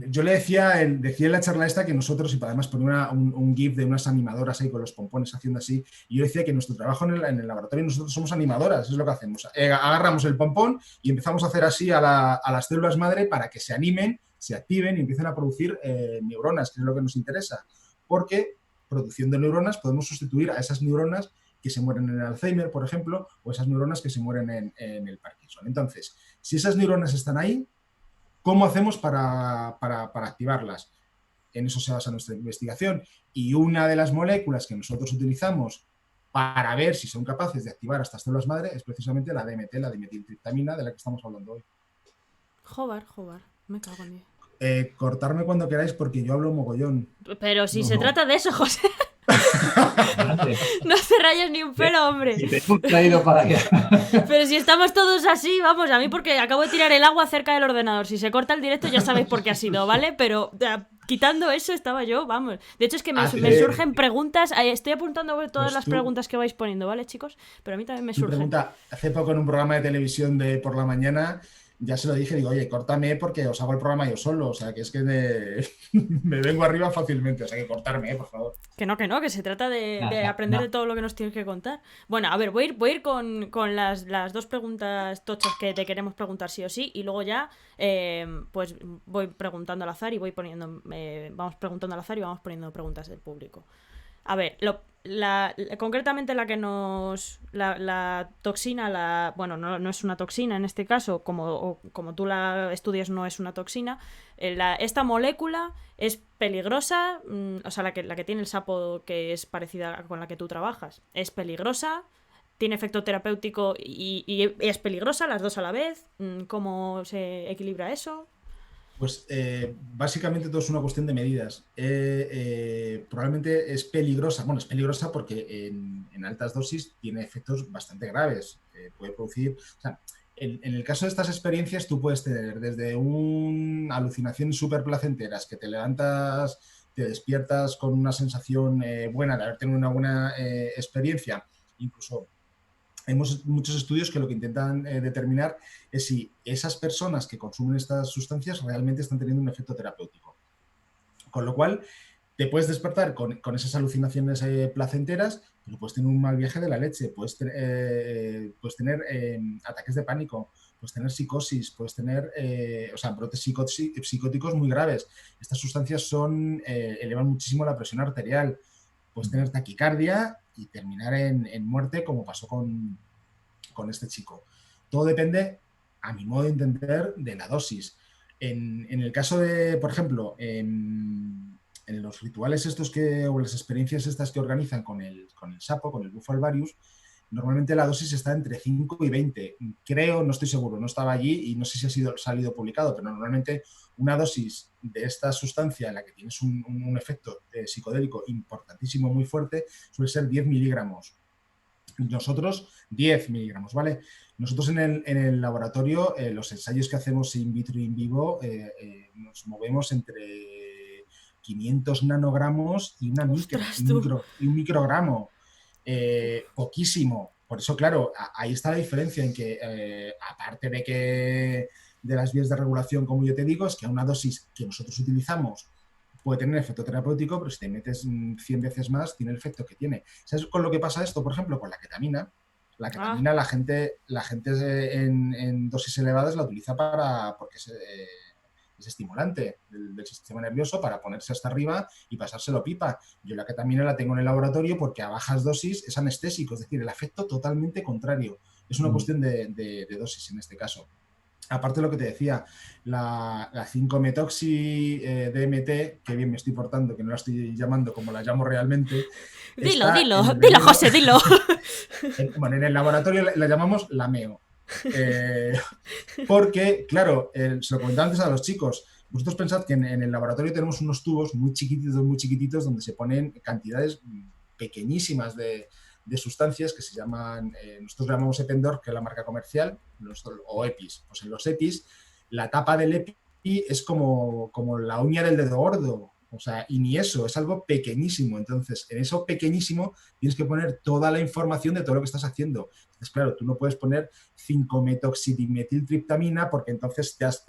yo le decía en la charla esta que nosotros, y además ponía un GIF de unas animadoras ahí con los pompones haciendo así, y yo decía que nuestro trabajo en el laboratorio, nosotros somos animadoras, es lo que hacemos. Agarramos el pompón y empezamos a hacer así a las células madre para que se animen, se activen y empiecen a producir neuronas, que es lo que nos interesa. Porque produciendo neuronas podemos sustituir a esas neuronas que se mueren en el Alzheimer, por ejemplo, o esas neuronas que se mueren en el Parkinson. Entonces, si esas neuronas están ahí, ¿cómo hacemos para activarlas? En eso se basa nuestra investigación. Y una de las moléculas que nosotros utilizamos para ver si son capaces de activar estas células madre es precisamente la DMT, la dimetiltriptamina, de la que estamos hablando hoy. Joder, me cago en Dios. Cortarme cuando queráis porque yo hablo mogollón. Pero si No, se no. trata de eso, José, Grande. no te rayes ni un pelo, hombre. Y te hemos traído para que... Pero si estamos todos así, vamos, a mí porque acabo de tirar el agua cerca del ordenador. Si se corta el directo ya sabéis por qué ha sido, ¿vale? Pero quitando eso estaba yo, vamos. De hecho es que me surgen preguntas. Estoy apuntando todas Pues las preguntas que vais poniendo, ¿vale, chicos? Pero a mí también me Tu surgen. pregunta, hace poco en un programa de televisión de por la mañana, ya se lo dije, digo, oye, córtame porque os hago el programa yo solo, o sea, que es que me vengo arriba fácilmente, o sea, que cortarme, por favor. Que no, que se trata de aprender de todo lo que nos tienes que contar. Bueno, a ver, voy a ir con las dos preguntas tochas que te queremos preguntar sí o sí, y luego ya pues voy preguntando al azar y vamos preguntando al azar y vamos poniendo preguntas del público. A ver, concretamente la que la toxina, bueno, no es una toxina en este caso, como tú la estudias no es una toxina, esta molécula es peligrosa, o sea, la que tiene el sapo que es parecida con la que tú trabajas, es peligrosa, tiene efecto terapéutico y es peligrosa, las dos a la vez, ¿cómo se equilibra eso? Pues básicamente todo es una cuestión de medidas. Probablemente es peligrosa. Bueno, es peligrosa porque en altas dosis tiene efectos bastante graves. Puede producir... O sea, en el caso de estas experiencias tú puedes tener desde una alucinación súper placenteras, que te levantas, te despiertas con una sensación buena de haber tenido una buena experiencia, incluso... Hay muchos estudios que lo que intentan determinar es si esas personas que consumen estas sustancias realmente están teniendo un efecto terapéutico. Con lo cual, te puedes despertar con esas alucinaciones placenteras, pero puedes tener un mal viaje de la leche, puedes tener ataques de pánico, puedes tener psicosis, puedes tener brotes psicóticos muy graves. Estas sustancias elevan muchísimo la presión arterial. Puedes tener taquicardia y terminar en muerte, como pasó con este chico. Todo depende, a mi modo de entender, de la dosis. En el caso de, por ejemplo, en los rituales estos o las experiencias estas que organizan con el sapo, con el bufo alvarius, normalmente la dosis está entre 5 y 20. Creo, no estoy seguro, no estaba allí y no sé si ha salido publicado, pero normalmente una dosis de esta sustancia en la que tienes un efecto psicodélico importantísimo, muy fuerte, suele ser 10 miligramos. Nosotros 10 miligramos, ¿vale? Nosotros en el laboratorio, los ensayos que hacemos in vitro y in vivo, nos movemos entre 500 nanogramos y un microgramo. Poquísimo. Por eso, claro, ahí está la diferencia en que, aparte de las vías de regulación, como yo te digo, es que a una dosis que nosotros utilizamos puede tener efecto terapéutico, pero si te metes 100 veces más, tiene el efecto que tiene. ¿Sabes con lo que pasa esto? Por ejemplo, con la ketamina. La ketamina, la gente en dosis elevadas la utiliza porque es estimulante del sistema nervioso para ponerse hasta arriba y pasárselo pipa. Yo la ketamina la tengo en el laboratorio porque a bajas dosis es anestésico, es decir, el efecto totalmente contrario. Es una cuestión de dosis en este caso. Aparte de lo que te decía, la 5-metoxi-DMT, que bien me estoy portando, que no la estoy llamando como la llamo realmente. Dilo, José, dilo. Bueno, en el laboratorio la llamamos la MEO. Porque, claro, se lo comentaba antes a los chicos, vosotros pensad que en el laboratorio tenemos unos tubos muy chiquititos, donde se ponen cantidades pequeñísimas de sustancias que se llaman, nosotros llamamos Ependor, que es la marca comercial, o EPIs. Pues en los EPIs, la tapa del EPI es como la uña del dedo gordo, o sea, y ni eso, es algo pequeñísimo. Entonces, en eso pequeñísimo tienes que poner toda la información de todo lo que estás haciendo. Entonces, claro, tú no puedes poner 5-metoxidimetiltriptamina porque entonces te has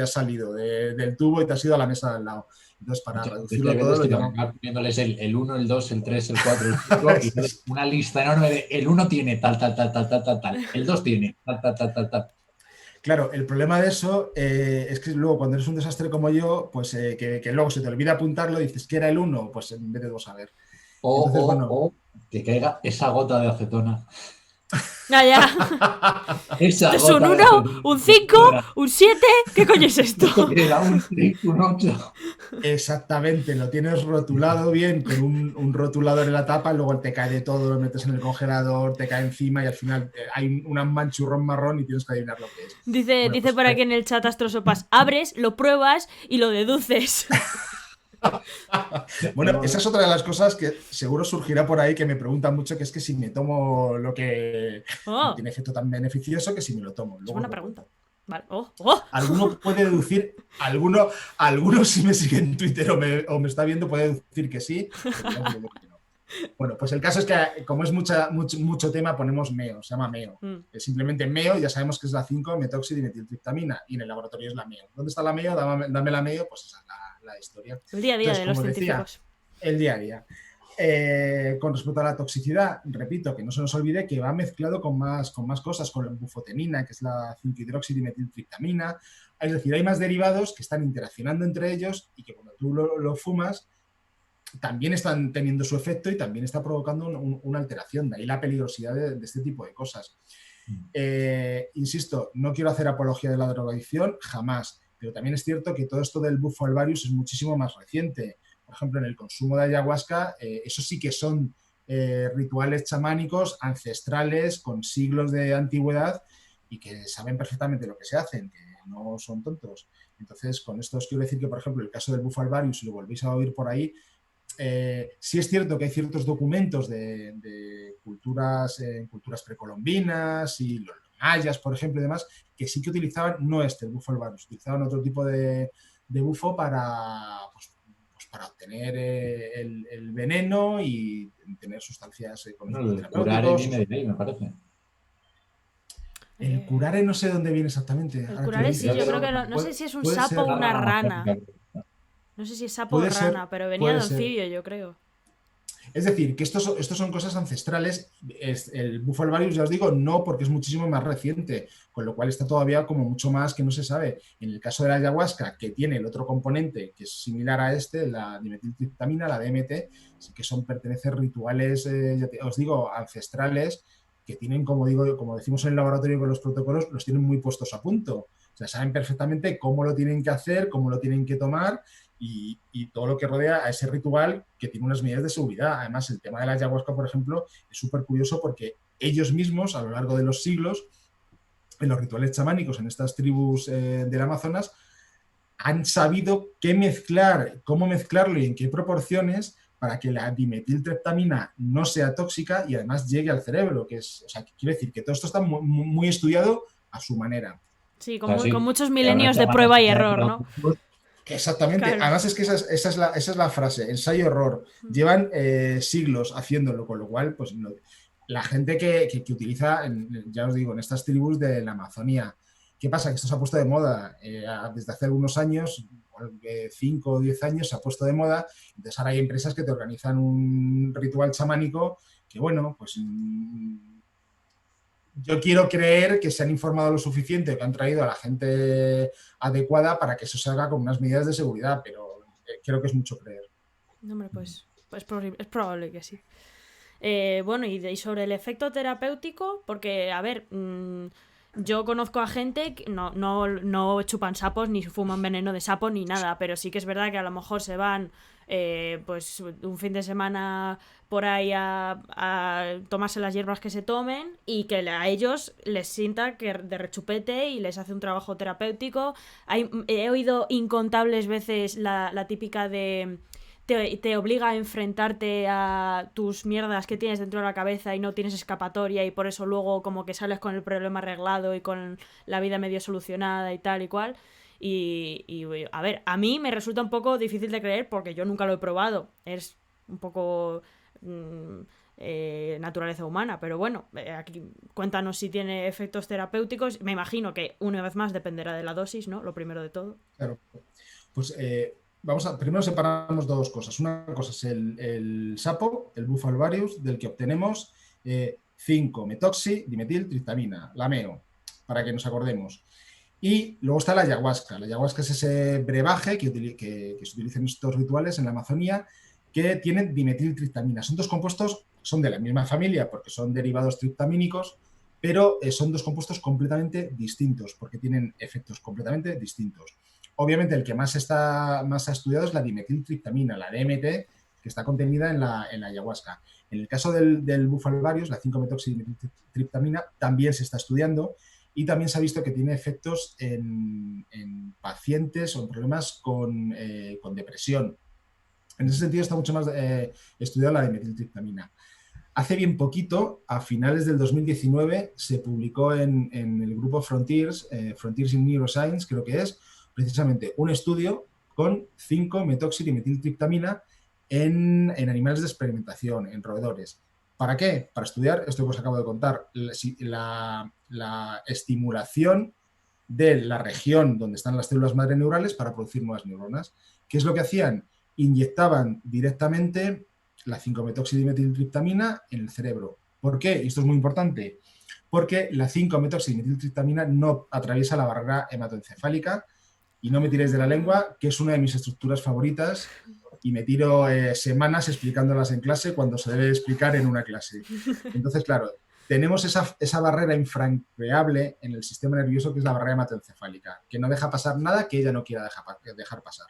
salido del tubo y te has ido a la mesa de al lado. Entonces, para reducirlo todo, lo llamamos... poniéndoles el 1, el 2, el 3, el 4, el 5, y una lista enorme de el 1 tiene tal, el 2 tiene tal. Claro, el problema de eso es que luego cuando eres un desastre como yo, pues que luego se te olvida apuntarlo y dices que era el 1, pues en vez de 2 a ver. O que caiga esa gota de acetona. Ah, ya. Esa ¿Esto es un gota 1, un 5, un 7? ¿Qué coño es esto? era un 6, un 8. Exactamente, lo tienes rotulado bien con un rotulador en la tapa, luego te cae de todo, lo metes en el congelador, te cae encima y al final hay un manchurrón marrón y tienes que adivinar lo que es. Dice, Bueno, dice pues por aquí en el chat Astrosopas, abres, lo pruebas y lo deduces. bueno, esa es otra de las cosas que seguro surgirá por ahí que me preguntan mucho, que es que si me tomo lo que Oh, tiene efecto tan beneficioso que si me lo tomo. es Luego os buena lo pregunta. cuento. Vale. Oh, oh. Alguno puede deducir, alguno si me sigue en Twitter o me está viendo puede deducir que sí, pero ya os digo que no. Bueno, pues el caso es que como es mucho tema, ponemos MEO, se llama MEO. Mm. Es simplemente MEO, ya sabemos que es la 5-metoxidimetiltriptamina y en el laboratorio es la MEO. ¿Dónde está la MEO? Dame la MEO, pues esa es la historia. El día a día Entonces, de los como decía, científicos. el día a día. Con respecto a la toxicidad, repito, que no se nos olvide que va mezclado con más cosas, con la bufotenina, que es la 5-hidroxidimetiltriptamina. Es decir, hay más derivados que están interaccionando entre ellos y que cuando tú lo fumas, también están teniendo su efecto y también está provocando una alteración. De ahí la peligrosidad de este tipo de cosas. Insisto, no quiero hacer apología de la drogadicción, jamás, pero también es cierto que todo esto del bufo alvarius es muchísimo más reciente. Por ejemplo, en el consumo de ayahuasca, eso sí que son rituales chamánicos ancestrales con siglos de antigüedad y que saben perfectamente lo que se hacen, que no son tontos. Entonces, con esto os quiero decir que, por ejemplo, el caso del bufo alvarius, si lo volvéis a oír por ahí, sí es cierto que hay ciertos documentos de culturas precolombinas y los mayas, por ejemplo, y demás, que sí que utilizaban, no el bufo alvarius, utilizaban otro tipo de bufo para obtener el veneno y tener sustancias con Bueno, efectos el curare terapéuticos. viene de ahí, me parece. El curare no sé dónde viene exactamente. El Ahora que lo curare sí, dices. yo creo que no sé si es un Puede sapo ser, o una Una rama rana. mágica. No sé si es sapo o puede ser, rana, pero venía de puede ser. anfibio, yo creo. Es decir, que estos son cosas ancestrales. El bufo alvarius, ya os digo, no, porque es muchísimo más reciente, con lo cual está todavía como mucho más que no se sabe. En el caso de la ayahuasca, que tiene el otro componente que es similar a la dimetiltriptamina, la DMT, sí que pertenecen rituales, os digo, ancestrales, que tienen, como decimos en el laboratorio con los protocolos, los tienen muy puestos a punto. O sea, saben perfectamente cómo lo tienen que hacer, cómo lo tienen que tomar y todo lo que rodea a ese ritual que tiene unas medidas de seguridad. Además, el tema de la ayahuasca, por ejemplo, es súper curioso porque ellos mismos, a lo largo de los siglos, en los rituales chamánicos, en estas tribus del Amazonas, han sabido cómo mezclarlo y en qué proporciones para que la dimetiltriptamina no sea tóxica y además llegue al cerebro. Quiero decir que todo esto está muy, muy estudiado a su manera. Sí, O sea, sí, con muchos y ahora milenios de llaman prueba y a error, ¿no? Exactamente. Claro. Además es que esa es la frase, ensayo-error. Llevan siglos haciéndolo, con lo cual, pues la gente que utiliza, ya os digo, en estas tribus de la Amazonía, ¿qué pasa? Que esto se ha puesto de moda desde hace algunos años, 5 o 10 años se ha puesto de moda, entonces ahora hay empresas que te organizan un ritual chamánico que, bueno, pues yo quiero creer que se han informado lo suficiente, que han traído a la gente adecuada para que eso se haga con unas medidas de seguridad, pero creo que es mucho creer. No, hombre, pues es probable que sí. Bueno, y sobre el efecto terapéutico, porque, a ver, yo conozco a gente que no chupan sapos, ni fuman veneno de sapo, ni nada, pero sí que es verdad que a lo mejor se van pues un fin de semana por ahí a tomarse las hierbas que se tomen y que a ellos les sienta que de rechupete y les hace un trabajo terapéutico. He oído incontables veces la típica de... Te obliga a enfrentarte a tus mierdas que tienes dentro de la cabeza y no tienes escapatoria y por eso luego como que sales con el problema arreglado y con la vida medio solucionada y tal y cual. Y a ver, a mí me resulta un poco difícil de creer porque yo nunca lo he probado. Es un poco naturaleza humana, pero bueno, aquí cuéntanos si tiene efectos terapéuticos. Me imagino que una vez más dependerá de la dosis, ¿no? Lo primero de todo. Claro. Pues primero separamos dos cosas. Una cosa es el sapo, el bufo alvarius, del que obtenemos 5-metoxidimetiltriptamina, la MEO, para que nos acordemos. Y luego está la ayahuasca. La ayahuasca es ese brebaje que se utiliza en estos rituales en la Amazonía que tienen dimetiltriptamina. Son dos compuestos son de la misma familia porque son derivados triptamínicos, pero son dos compuestos completamente distintos porque tienen efectos completamente distintos. Obviamente el que más ha estudiado es la dimetiltriptamina, la DMT, que está contenida en la ayahuasca. En el caso del bufalvarius, la 5-metoxidimetiltriptamina, también se está estudiando y también se ha visto que tiene efectos en pacientes o en problemas con depresión. En ese sentido está mucho más estudiada la dimetiltriptamina. Hace bien poquito, a finales del 2019, se publicó en el grupo Frontiers in Neuroscience, creo que es, precisamente un estudio con 5-metoxidimetiltriptamina en animales de experimentación, en roedores. ¿Para qué? Para estudiar esto que os acabo de contar, la estimulación de la región donde están las células madre neurales para producir nuevas neuronas. ¿Qué es lo que hacían? Inyectaban directamente la 5-metoxidimetiltriptamina en el cerebro. ¿Por qué? Y esto es muy importante. Porque la 5-metoxidimetiltriptamina no atraviesa la barrera hematoencefálica, y no me tiréis de la lengua, que es una de mis estructuras favoritas y me tiro semanas explicándolas en clase cuando se debe explicar en una clase. Entonces, claro, tenemos esa barrera infranqueable en el sistema nervioso que es la barrera hematoencefálica, que no deja pasar nada que ella no quiera dejar pasar.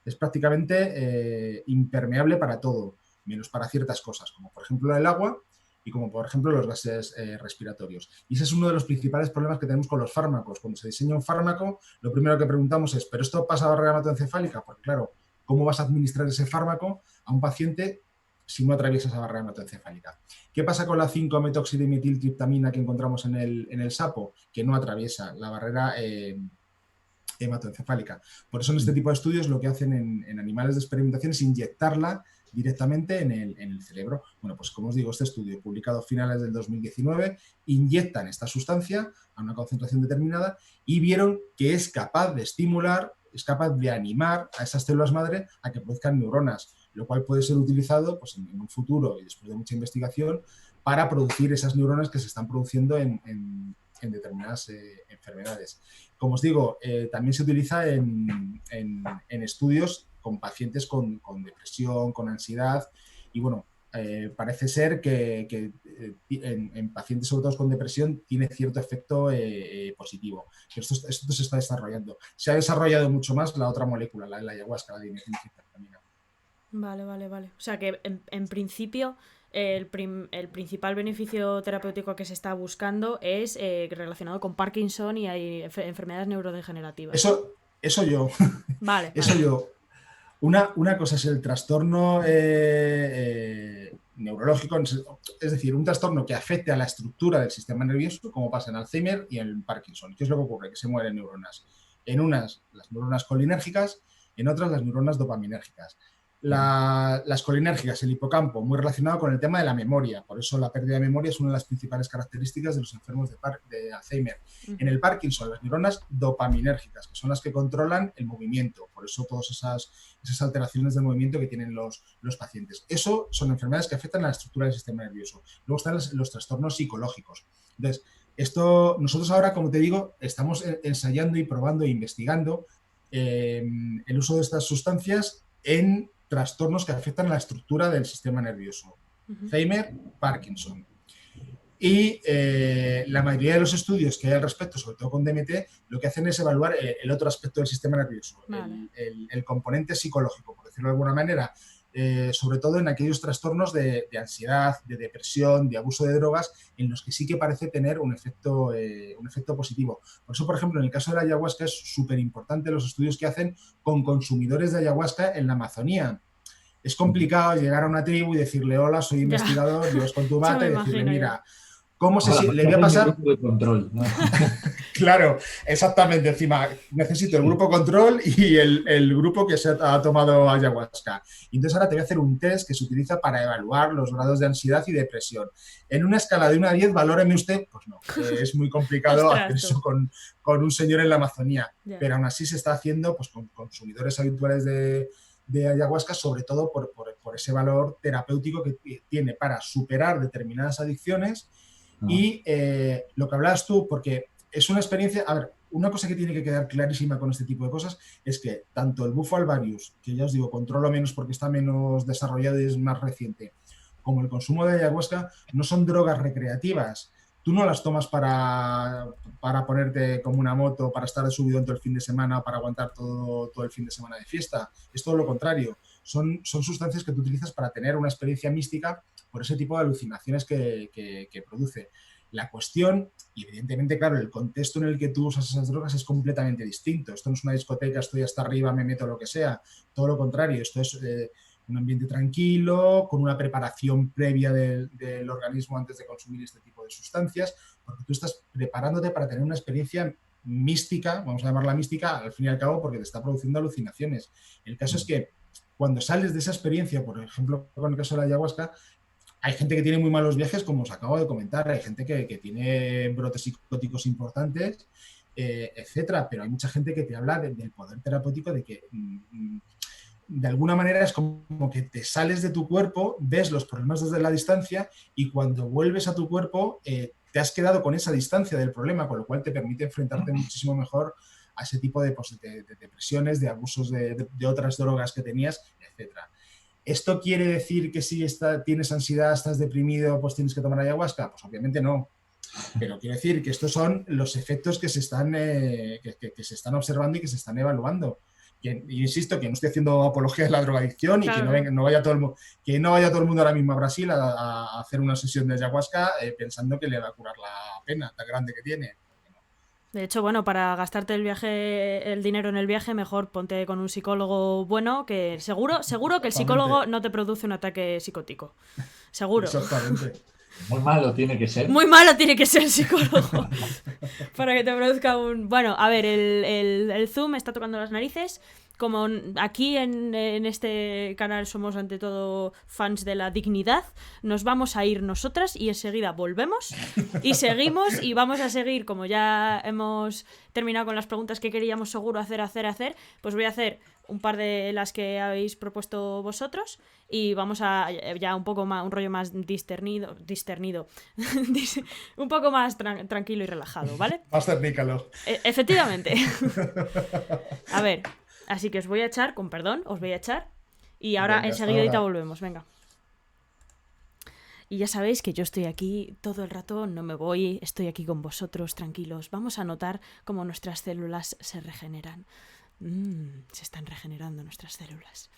Es prácticamente impermeable para todo, menos para ciertas cosas, como por ejemplo el agua y como por ejemplo los gases respiratorios. Y ese es uno de los principales problemas que tenemos con los fármacos. Cuando se diseña un fármaco, lo primero que preguntamos es, ¿pero esto pasa a la barrera hematoencefálica? Porque claro, ¿cómo vas a administrar ese fármaco a un paciente si no atraviesa esa barrera hematoencefálica? ¿Qué pasa con la 5-metoxidimetiltriptamina que encontramos en el sapo? Que no atraviesa la barrera hematoencefálica. Por eso en este tipo de estudios lo que hacen en animales de experimentación es inyectarla directamente en el cerebro. Bueno, pues como os digo, este estudio publicado a finales del 2019 inyectan esta sustancia a una concentración determinada y vieron que es capaz de estimular, es capaz de animar a esas células madre a que produzcan neuronas, lo cual puede ser utilizado pues, en un futuro y después de mucha investigación para producir esas neuronas que se están produciendo en determinadas enfermedades. Como os digo, también se utiliza en estudios con pacientes con depresión, con ansiedad y bueno, parece ser que en pacientes sobre todo con depresión tiene cierto efecto positivo. Esto se está desarrollando. Se ha desarrollado mucho más la otra molécula, la ayahuasca, la dimetiltriptamina. Vale. O sea que en principio el principal beneficio terapéutico que se está buscando es relacionado con Parkinson y hay enfermedades neurodegenerativas. Eso yo. Vale. Eso yo. Una cosa es el trastorno neurológico, es decir, un trastorno que afecte a la estructura del sistema nervioso, como pasa en Alzheimer y en Parkinson. ¿Qué es lo que ocurre? Que se mueren neuronas. En unas, las neuronas colinérgicas, en otras, las neuronas dopaminérgicas. Las colinérgicas, el hipocampo, muy relacionado con el tema de la memoria. Por eso la pérdida de memoria es una de las principales características de los enfermos de Alzheimer. En el Parkinson, las neuronas dopaminérgicas, que son las que controlan el movimiento. Por eso todas esas alteraciones del movimiento que tienen los pacientes. Eso son enfermedades que afectan a la estructura del sistema nervioso. Luego están los trastornos psicológicos. Entonces, nosotros ahora, como te digo, estamos ensayando y probando e investigando el uso de estas sustancias en trastornos que afectan a la estructura del sistema nervioso. Alzheimer, Parkinson. Y la mayoría de los estudios que hay al respecto, sobre todo con DMT, lo que hacen es evaluar el otro aspecto del sistema nervioso, vale. el componente psicológico, por decirlo de alguna manera, sobre todo en aquellos trastornos de ansiedad, de depresión, de abuso de drogas, en los que sí que parece tener un efecto positivo. Por eso, por ejemplo, en el caso de la ayahuasca es súper importante los estudios que hacen con consumidores de ayahuasca en la Amazonía. Es complicado llegar a una tribu y decirle, hola, soy investigador, llevas con tu bata y decirle, mira, ¿cómo le voy a pasar? De control, ¿no? Claro, exactamente. Encima, necesito el grupo control y el grupo que se ha tomado ayahuasca. Y entonces ahora te voy a hacer un test que se utiliza para evaluar los grados de ansiedad y depresión. En una escala de 1 a 10, valóreme usted. Pues no, es muy complicado hacer eso con un señor en la Amazonía. Yeah. Pero aún así se está haciendo pues, con consumidores habituales de ayahuasca, sobre todo por ese valor terapéutico que tiene para superar determinadas adicciones. Y lo que hablabas tú, porque es una experiencia... A ver, una cosa que tiene que quedar clarísima con este tipo de cosas es que tanto el bufo alvarius, que ya os digo, controlo menos porque está menos desarrollado y es más reciente, como el consumo de ayahuasca, no son drogas recreativas. Tú no las tomas para ponerte como una moto, para estar de subidón todo el fin de semana, para aguantar todo el fin de semana de fiesta. Es todo lo contrario. Son sustancias que tú utilizas para tener una experiencia mística por ese tipo de alucinaciones que produce. La cuestión, y evidentemente, claro, el contexto en el que tú usas esas drogas es completamente distinto. Esto no es una discoteca, estoy hasta arriba, me meto lo que sea. Todo lo contrario, esto es un ambiente tranquilo, con una preparación previa del organismo antes de consumir este tipo de sustancias, porque tú estás preparándote para tener una experiencia mística, vamos a llamarla mística, al fin y al cabo, porque te está produciendo alucinaciones. El caso es que cuando sales de esa experiencia, por ejemplo, con el caso de la ayahuasca, hay gente que tiene muy malos viajes, como os acabo de comentar, hay gente que tiene brotes psicóticos importantes, etcétera, pero hay mucha gente que te habla del poder terapéutico, de que de alguna manera es como que te sales de tu cuerpo, ves los problemas desde la distancia y cuando vuelves a tu cuerpo te has quedado con esa distancia del problema, con lo cual te permite enfrentarte muchísimo mejor a ese tipo de depresiones, de abusos de otras drogas que tenías, etcétera. ¿Esto quiere decir que si tienes ansiedad, estás deprimido, pues tienes que tomar ayahuasca? Pues obviamente no. Pero quiero decir que estos son los efectos que se están, que se están observando y que se están evaluando. Insisto, que no estoy haciendo apología de la drogadicción, claro, y que no vaya todo el mundo ahora mismo a Brasil a hacer una sesión de ayahuasca pensando que le va a curar la pena tan grande que tiene. De hecho, bueno, para gastarte el dinero en el viaje, mejor ponte con un psicólogo bueno, que seguro que el psicólogo no te produce un ataque psicótico. Seguro. Exactamente. Muy malo tiene que ser. Muy malo tiene que ser el psicólogo para que te produzca un... Bueno, a ver, el Zoom me está tocando las narices. Como aquí en este canal somos ante todo fans de la dignidad, nos vamos a ir nosotras y enseguida volvemos y seguimos y vamos a seguir, como ya hemos terminado con las preguntas que queríamos seguro hacer, pues voy a hacer un par de las que habéis propuesto vosotros y vamos a ya un poco más, un rollo más discernido un poco más tranquilo y relajado, ¿vale? Más cernícalo. Efectivamente. A ver, así que os voy a echar, con perdón, y ahora enseguida volvemos, venga. Y ya sabéis que yo estoy aquí todo el rato, no me voy, estoy aquí con vosotros, tranquilos. Vamos a notar cómo nuestras células se regeneran. Se están regenerando nuestras células.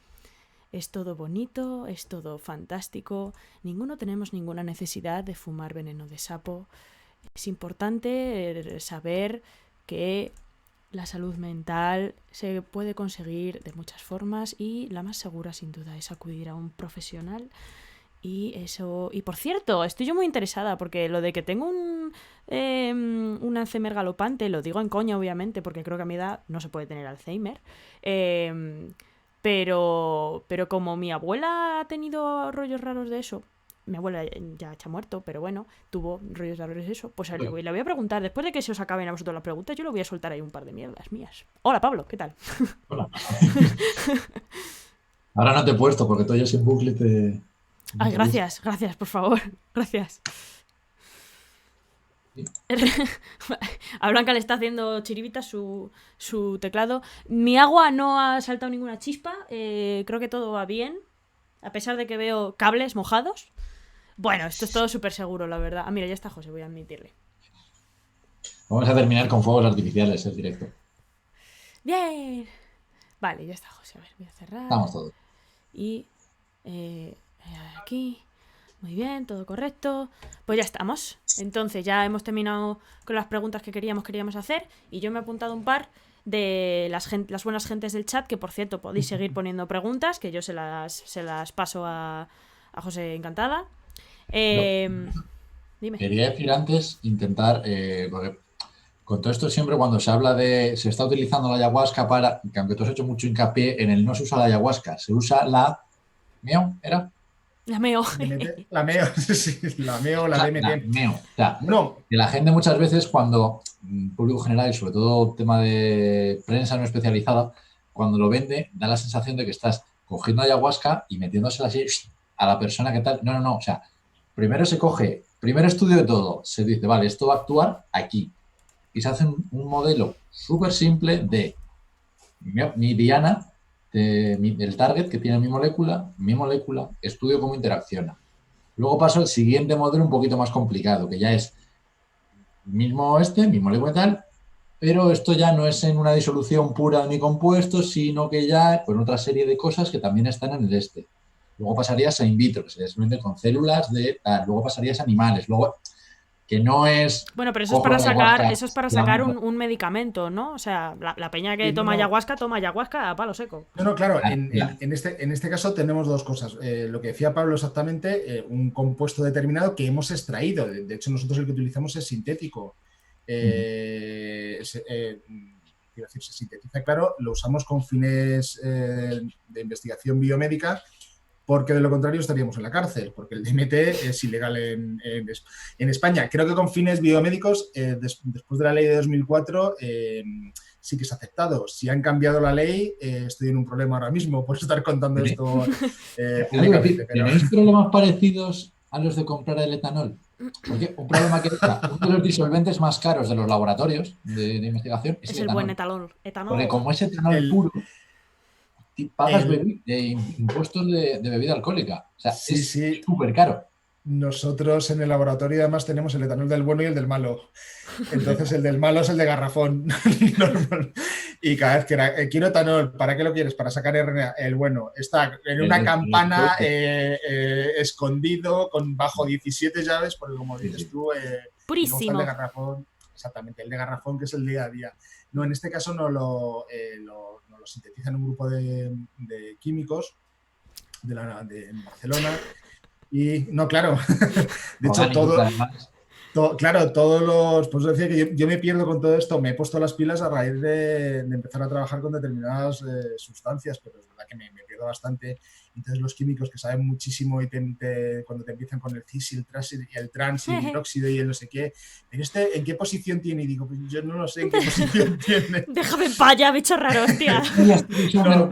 Es todo bonito, es todo fantástico. Ninguno tenemos ninguna necesidad de fumar veneno de sapo. Es importante saber que la salud mental se puede conseguir de muchas formas y la más segura sin duda es acudir a un profesional. Y eso, y por cierto, estoy yo muy interesada porque lo de que tengo un Alzheimer galopante, lo digo en coña obviamente porque creo que a mi edad no se puede tener Alzheimer, pero como mi abuela ha tenido rollos raros de eso, mi abuela ya ha muerto, pero bueno, tuvo rollos raros de eso, pues le voy a preguntar, después de que se os acaben a vosotros las preguntas, yo le voy a soltar ahí un par de mierdas mías. Hola Pablo, ¿qué tal? Hola. Ahora no te he puesto porque todo yo sin bucle te... Ay, gracias, por favor, gracias. ¿Sí? A Blanca le está haciendo chiribitas su teclado. Mi agua no ha saltado ninguna chispa, creo que todo va bien, a pesar de que veo cables mojados. Bueno, esto es todo súper seguro, la verdad. Ah, mira, ya está José, voy a admitirle. Vamos a terminar con fuegos artificiales el directo. Bien. Vale, ya está José, a ver, voy a cerrar. Estamos todos. Y... aquí, muy bien, todo correcto. Pues ya estamos. Entonces ya hemos terminado con las preguntas que queríamos hacer. Y yo me he apuntado un par de las buenas gentes del chat, que por cierto podéis seguir poniendo preguntas, que yo se las paso a José encantada. Dime. Quería decir antes, intentar, porque con todo esto siempre cuando se habla se está utilizando la ayahuasca para, que aunque tú has hecho mucho hincapié en el no se usa la ayahuasca, se usa la meo, ¿era? La meo. La meo, sí, la meo, la DMT. La meo. O sea, no. Que la gente muchas veces cuando, público general y sobre todo tema de prensa no especializada, cuando lo vende, da la sensación de que estás cogiendo ayahuasca y metiéndosela así a la persona que tal. No. O sea, primero estudio de todo. Se dice, vale, esto va a actuar aquí. Y se hace un modelo súper simple de mi diana, el target que tiene mi molécula, estudio cómo interacciona. Luego paso al siguiente modelo un poquito más complicado, que ya es mismo molécula y tal, pero esto ya no es en una disolución pura de mi compuesto, sino que ya con otra serie de cosas que también están en el Luego pasarías a in vitro, que sería simplemente con células de tal. Luego pasarías a animales. Luego, que no es... Bueno, pero cojo la ayahuasca, eso es para sacar un medicamento, ¿no? O sea, la peña que Sí, toma no, ayahuasca a palo seco. no, claro, la- la- en este caso tenemos dos cosas. Lo que decía Pablo exactamente, un compuesto determinado que hemos extraído. De hecho, nosotros el que utilizamos es sintético. Quiero decir, se sintetiza, claro, lo usamos con fines de investigación biomédica, porque de lo contrario estaríamos en la cárcel, porque el DMT es ilegal en España. Creo que con fines biomédicos, después de la ley de 2004, sí que es aceptado. Si han cambiado la ley, estoy en un problema ahora mismo por estar contando esto públicamente. Pero... ¿Tenéis problemas parecidos a los de comprar el etanol? Porque un problema que uno de los disolventes más caros de los laboratorios de investigación es Es el el buen etanol. etanol. Porque como es etanol el, puro, pagas el, impuestos de bebida alcohólica. O sea, sí, es sí. súper caro. Nosotros en el laboratorio además tenemos el etanol del bueno y el del malo. Entonces el del malo es el de garrafón. Y cada vez que quiero etanol, ¿para qué lo quieres? Para sacar RNA. El bueno está en una campana escondido con bajo 17 llaves, porque como dices tú, purísimo. el de garrafón, exactamente, el de garrafón que es el día a día. No, en este caso no lo sintetiza en un grupo de químicos en Barcelona. Y no, claro, de hecho claro, todos los, pues decía que yo me pierdo con todo esto, me he puesto las pilas a raíz de empezar a trabajar con determinadas sustancias, pero es verdad que me pierdo bastante. Entonces los químicos que saben muchísimo y cuando te empiezan con el cis y el trans y el hidróxido y el no sé qué, pero ¿en qué posición tiene? Y digo, pues yo no lo sé en qué posición tiene. Déjame en paz ya, bicho raro, hostia. No.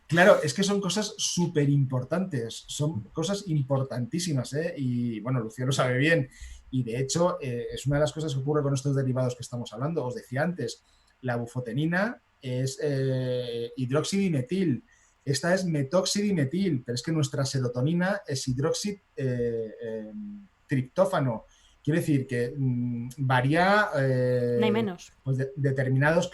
Claro, es que son cosas súper importantes, son cosas importantísimas, ¿eh? Y bueno, Lucía lo sabe bien. Y de hecho, es una de las cosas que ocurre con estos derivados que estamos hablando. Os decía antes, la bufotenina es hidroxidimetil, esta es metoxidimetil, pero es que nuestra serotonina es hidroxitriptófano. Quiero decir que varía no hay menos. Pues determinados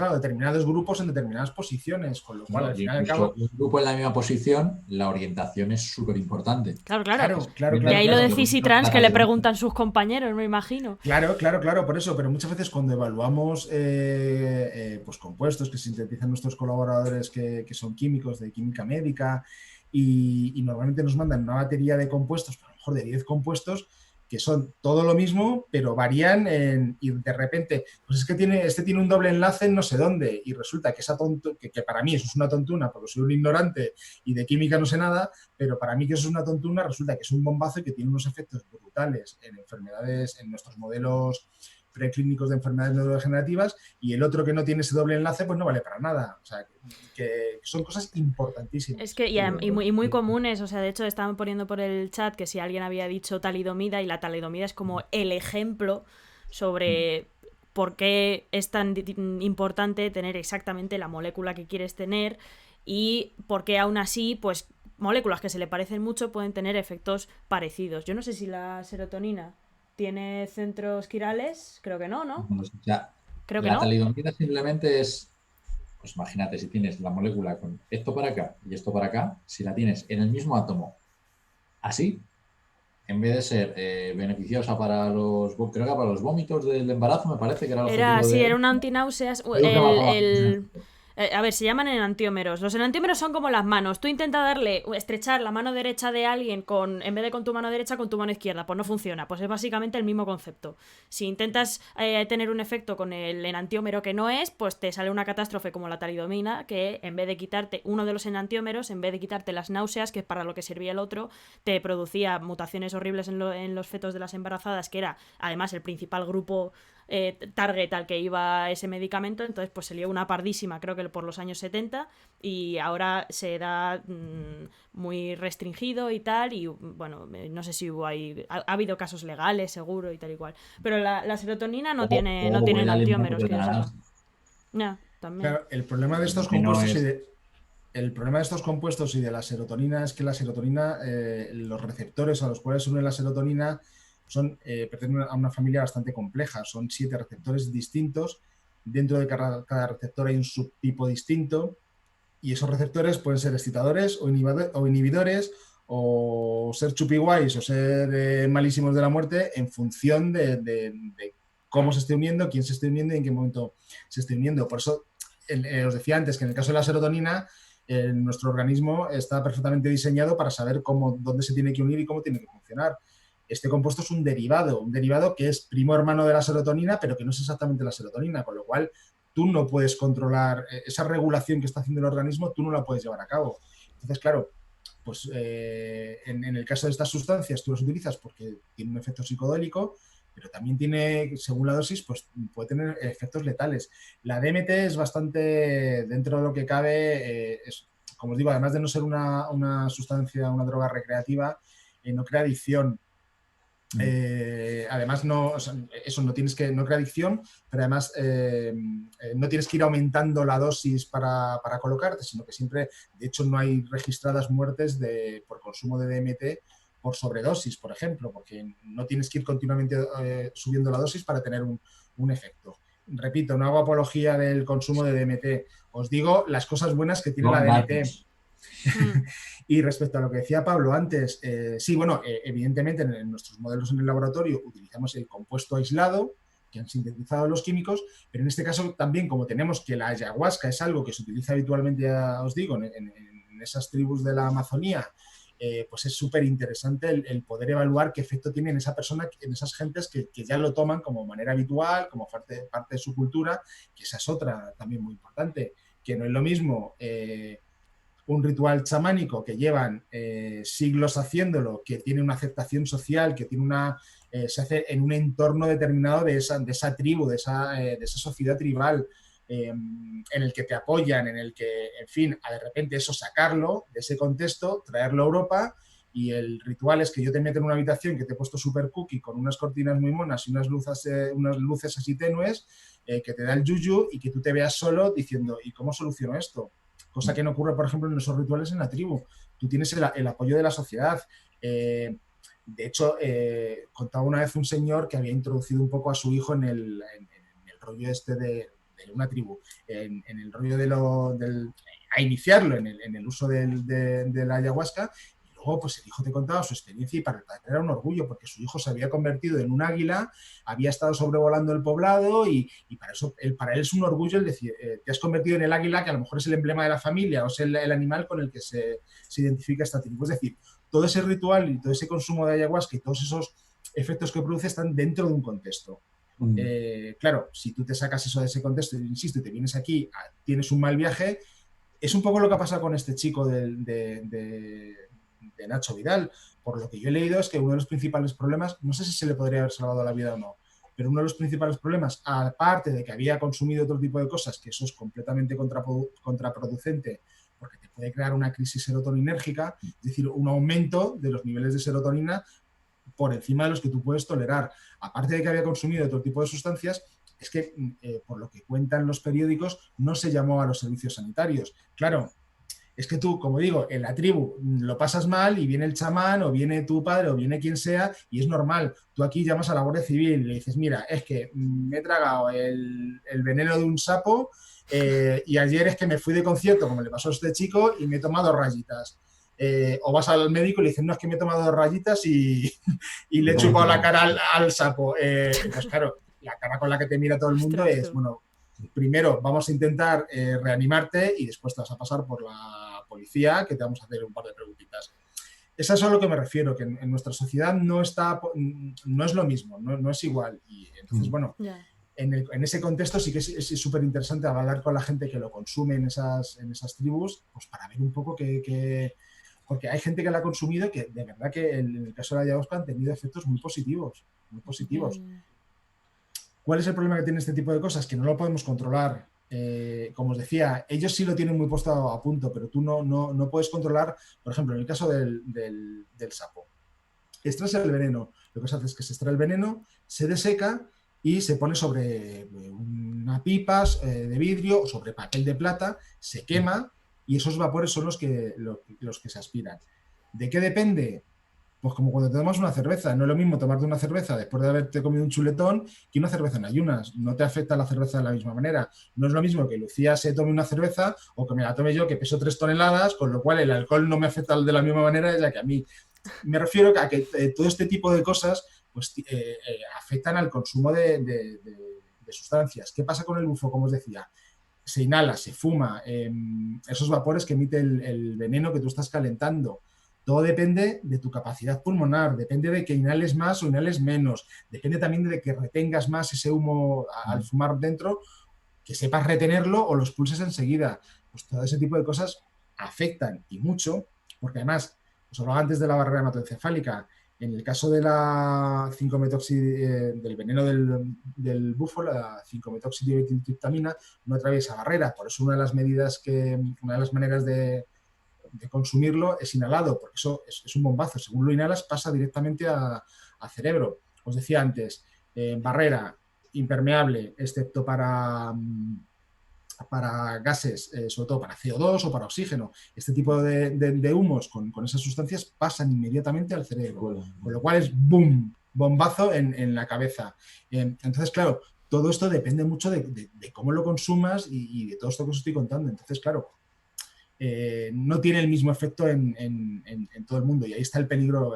grupos en determinadas posiciones, con lo cual al final y al cabo... Un grupo en la misma posición, la orientación es súper importante. Claro. Y ahí lo de cis y trans que le preguntan sus compañeros, me imagino. Claro, por eso, pero muchas veces cuando evaluamos pues compuestos que sintetizan nuestros colaboradores que son químicos de química médica y normalmente nos mandan una batería de compuestos, a lo mejor de 10 compuestos, que son todo lo mismo, pero varían y de repente, pues es que tiene un doble enlace en no sé dónde, y resulta que que para mí eso es una tontuna, porque soy un ignorante y de química no sé nada, pero para mí que eso es una tontuna, resulta que es un bombazo y que tiene unos efectos brutales en enfermedades, en nuestros modelos preclínicos de enfermedades neurodegenerativas, y el otro que no tiene ese doble enlace, pues no vale para nada. O sea, que son cosas importantísimas. Es que, y muy comunes, o sea, de hecho estaban poniendo por el chat que si alguien había dicho talidomida, y la talidomida es como el ejemplo sobre por qué es tan importante tener exactamente la molécula que quieres tener y por qué aún así, pues, moléculas que se le parecen mucho pueden tener efectos parecidos. Yo no sé si la serotonina tiene centros quirales, creo que no, ¿no? O sea, creo que la no. talidomida simplemente es, pues imagínate, si tienes la molécula con esto para acá y esto para acá, si la tienes en el mismo átomo, así, en vez de ser beneficiosa para creo que para los vómitos del embarazo, me parece que era el objetivo Era un antináuseas. A ver, se llaman enantiómeros. Los enantiómeros son como las manos. Tú intentas estrechar la mano derecha de alguien en vez de con tu mano derecha, con tu mano izquierda. Pues no funciona. Pues es básicamente el mismo concepto. Si intentas tener un efecto con el enantiómero que no es, pues te sale una catástrofe como la talidomina, que en vez de quitarte uno de los enantiómeros, en vez de quitarte las náuseas, que es para lo que servía el otro, te producía mutaciones horribles en los fetos de las embarazadas, que era además el principal grupo target al que iba ese medicamento. Entonces pues se lió una pardísima, creo que por los años 70, y ahora se da muy restringido y tal, y bueno, no sé si ha habido casos legales, seguro, y tal y cual, pero la serotonina no tiene enantiómeros, que yo sepa. Ya, también. Claro, el problema de estos compuestos el problema de estos compuestos y de la serotonina es que la serotonina, los receptores a los cuales se une la serotonina pertenecen a una familia bastante compleja. Son 7 receptores distintos. Dentro de cada receptor hay un subtipo distinto y esos receptores pueden ser excitadores o inhibidores o ser chupiguays o ser malísimos de la muerte en función de cómo se esté uniendo, quién se esté uniendo y en qué momento se esté uniendo. Por eso os decía antes que en el caso de la serotonina, nuestro organismo está perfectamente diseñado para saber dónde se tiene que unir y cómo tiene que funcionar. Este compuesto es un derivado que es primo hermano de la serotonina, pero que no es exactamente la serotonina, con lo cual tú no puedes controlar esa regulación que está haciendo el organismo, tú no la puedes llevar a cabo. Entonces, claro, pues en el caso de estas sustancias tú las utilizas porque tiene un efecto psicodélico, pero también tiene, según la dosis, pues puede tener efectos letales. La DMT es bastante, dentro de lo que cabe, como os digo, además de no ser una sustancia, una droga recreativa, no crea adicción. Además, no crea adicción, pero además no tienes que ir aumentando la dosis para colocarte, sino que siempre, de hecho, no hay registradas muertes por consumo de DMT por sobredosis, por ejemplo, porque no tienes que ir continuamente subiendo la dosis para tener un efecto. Repito, no hago apología del consumo de DMT, os digo las cosas buenas que tiene la DMT. Y respecto a lo que decía Pablo antes, sí, bueno, evidentemente en nuestros modelos en el laboratorio utilizamos el compuesto aislado que han sintetizado los químicos, pero en este caso también, como tenemos que la ayahuasca es algo que se utiliza habitualmente, ya os digo, en esas tribus de la Amazonía, pues es súper interesante el poder evaluar qué efecto tiene en esa persona, en esas gentes que ya lo toman como manera habitual, como parte de su cultura, que esa es otra también muy importante, que no es lo mismo un ritual chamánico que llevan siglos haciéndolo, que tiene una aceptación social, que tiene se hace en un entorno determinado de esa tribu, de esa sociedad tribal, en el que te apoyan, en el que, en fin, de repente eso sacarlo de ese contexto, traerlo a Europa, y el ritual es que yo te meto en una habitación que te he puesto super cookie con unas cortinas muy monas y unas luces así tenues, que te da el yuyu y que tú te veas solo diciendo, ¿y cómo soluciono esto? Cosa que no ocurre, por ejemplo, en esos rituales en la tribu. Tú tienes el apoyo de la sociedad. De hecho, contaba una vez un señor que había introducido un poco a su hijo en el rollo este de una tribu, en el rollo a iniciarlo en el uso de la ayahuasca. Luego, pues el hijo te contaba su experiencia y para el padre era un orgullo porque su hijo se había convertido en un águila, había estado sobrevolando el poblado y para él es un orgullo el decir, te has convertido en el águila, que a lo mejor es el emblema de la familia o es el animal con el que se identifica esta tribu. Es decir, todo ese ritual y todo ese consumo de ayahuasca y todos esos efectos que produce están dentro de un contexto. Claro, si tú te sacas eso de ese contexto, insisto, y te vienes aquí, tienes un mal viaje, es un poco lo que ha pasado con este chico de Nacho Vidal. Por lo que yo he leído es que uno de los principales problemas, no sé si se le podría haber salvado la vida o no, pero uno de los principales problemas, aparte de que había consumido otro tipo de cosas, que eso es completamente contraproducente, porque te puede crear una crisis serotoninérgica, es decir, un aumento de los niveles de serotonina por encima de los que tú puedes tolerar. Aparte de que había consumido otro tipo de sustancias, es que, por lo que cuentan los periódicos, no se llamó a los servicios sanitarios. Claro, es que tú, como digo, en la tribu lo pasas mal y viene el chamán o viene tu padre o viene quien sea y es normal. Tú aquí llamas a la Guardia Civil y le dices, mira, es que me he tragado el veneno de un sapo y ayer es que me fui de concierto, como le pasó a este chico, y me he tomado rayitas. O vas al médico y le dices, no, es que me he tomado 2 rayitas y le he chupado la cara al sapo. Pues claro, la cara con la que te mira todo el mundo es, bueno, primero vamos a intentar reanimarte y después te vas a pasar por la policía, que te vamos a hacer un par de preguntitas. Eso es a lo que me refiero, que en nuestra sociedad no es lo mismo, no es igual. Y entonces, bueno, en ese contexto sí que es súper interesante hablar con la gente que lo consume en esas tribus, pues para ver un poco porque hay gente que la ha consumido y que de verdad que en el caso de la ayahuasca han tenido efectos muy positivos, muy positivos. ¿Cuál es el problema que tiene este tipo de cosas? Que no lo podemos controlar. Como os decía, ellos sí lo tienen muy puesto a punto, pero tú no puedes controlar, por ejemplo, en el caso del sapo. Extraes el veneno. Lo que se hace es que se extrae el veneno, se deseca y se pone sobre una pipa de vidrio o sobre papel de plata, se quema y esos vapores son los que se aspiran. ¿De qué depende? Pues como cuando te tomas una cerveza. No es lo mismo tomarte una cerveza después de haberte comido un chuletón que una cerveza en ayunas. No te afecta la cerveza de la misma manera. No es lo mismo que Lucía se tome una cerveza o que me la tome yo, que peso 3 toneladas, con lo cual el alcohol no me afecta de la misma manera, ya que a mí. Me refiero a que todo este tipo de cosas pues, afectan al consumo de sustancias. ¿Qué pasa con el bufo? Como os decía, se inhala, se fuma, esos vapores que emite el veneno que tú estás calentando. Todo depende de tu capacidad pulmonar, depende de que inhales más o inhales menos, depende también de que retengas más ese humo al fumar dentro, que sepas retenerlo o lo expulses enseguida. Pues todo ese tipo de cosas afectan y mucho, porque además, os hablaba antes de la barrera hematoencefálica. En el caso de la 5-metoxi, del veneno del bufo, la 5-metoxidietiltriptamina no atraviesa barrera. Por eso una de las maneras de consumirlo es inhalado, porque eso es un bombazo. Según lo inhalas, pasa directamente a cerebro. Os decía antes, barrera impermeable, excepto para gases, sobre todo para CO2 o para oxígeno. Este tipo de humos con esas sustancias pasan inmediatamente al cerebro, con lo cual es boom, bombazo en la cabeza. Entonces, claro, todo esto depende mucho de cómo lo consumas y de todo esto que os estoy contando. Entonces, claro, no tiene el mismo efecto en todo el mundo, y ahí está el peligro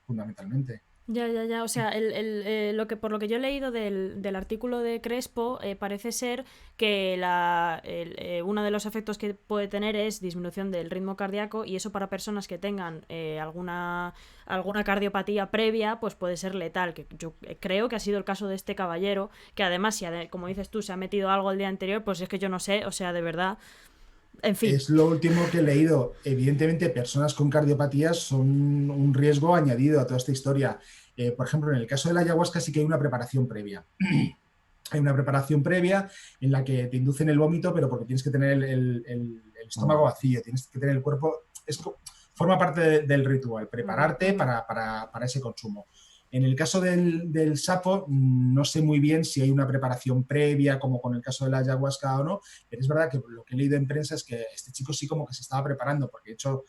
fundamentalmente. Ya. O sea, por lo que yo he leído del artículo de Crespo, parece ser que uno de los efectos que puede tener es disminución del ritmo cardíaco, y eso para personas que tengan alguna cardiopatía previa, pues puede ser letal, que yo creo que ha sido el caso de este caballero, que además, si como dices tú, se ha metido algo el día anterior, pues es que yo no sé, o sea, de verdad. En fin. Es lo último que he leído. Evidentemente, personas con cardiopatías son un riesgo añadido a toda esta historia. Por ejemplo, en el caso de la ayahuasca sí que hay una preparación previa. Hay una preparación previa en la que te inducen el vómito, pero porque tienes que tener el estómago vacío, tienes que tener el cuerpo. Forma parte del ritual, prepararte para ese consumo. En el caso del sapo, no sé muy bien si hay una preparación previa, como con el caso de la ayahuasca o no, pero es verdad que lo que he leído en prensa es que este chico sí como que se estaba preparando, porque de hecho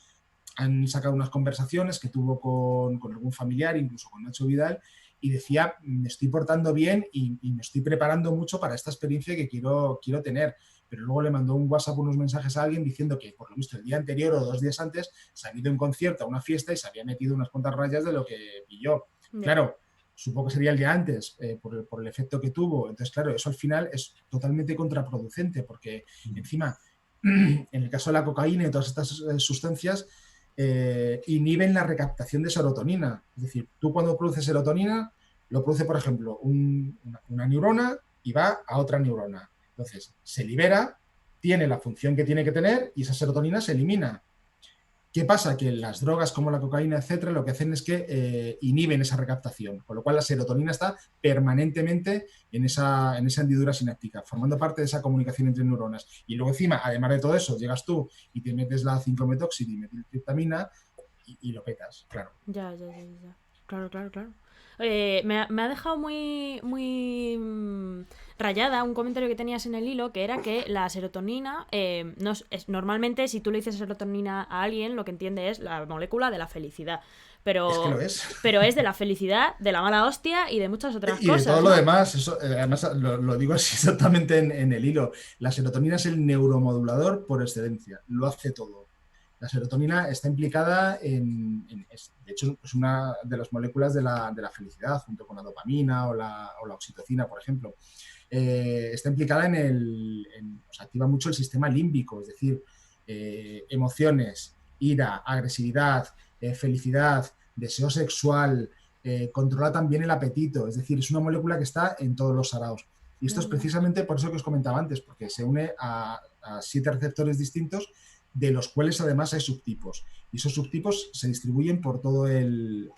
han sacado unas conversaciones que tuvo con algún familiar, incluso con Nacho Vidal, y decía, me estoy portando bien y me estoy preparando mucho para esta experiencia que quiero tener. Pero luego le mandó un WhatsApp, unos mensajes a alguien diciendo que, por lo visto, el día anterior o 2 días antes se había ido a un concierto, a una fiesta, y se había metido unas cuantas rayas de lo que pilló. Claro, supongo que sería el día antes, por el efecto que tuvo. Entonces, claro, eso al final es totalmente contraproducente, porque encima, en el caso de la cocaína y todas estas sustancias, inhiben la recaptación de serotonina. Es decir, tú cuando produces serotonina, lo produce, por ejemplo, una neurona y va a otra neurona. Entonces, se libera, tiene la función que tiene que tener y esa serotonina se elimina. ¿Qué pasa? Que las drogas como la cocaína, etcétera, lo que hacen es que inhiben esa recaptación, con lo cual la serotonina está permanentemente en esa hendidura sináptica, formando parte de esa comunicación entre neuronas. Y luego encima, además de todo eso, llegas tú y te metes la 5-metoxidimetiltriptamina y lo petas, claro. Ya. Claro. Me ha dejado muy rayada un comentario que tenías en el hilo, que era que la serotonina, normalmente si tú le dices serotonina a alguien, lo que entiende es la molécula de la felicidad. Pero es que lo es. Pero es de la felicidad, de la mala hostia y de muchas otras cosas. Y de todo lo demás, eso, además lo digo así exactamente en el hilo. La serotonina es el neuromodulador por excelencia, lo hace todo. La serotonina está implicada de hecho, es una de las moléculas de la felicidad, junto con la dopamina o la oxitocina, por ejemplo. Está implicada activa mucho el sistema límbico, es decir, emociones, ira, agresividad, felicidad, deseo sexual, controla también el apetito, es decir, es una molécula que está en todos los saraos. Y esto es precisamente por eso que os comentaba antes, porque se une a 7 receptores distintos, de los cuales además hay subtipos. Y esos subtipos se distribuyen por todo el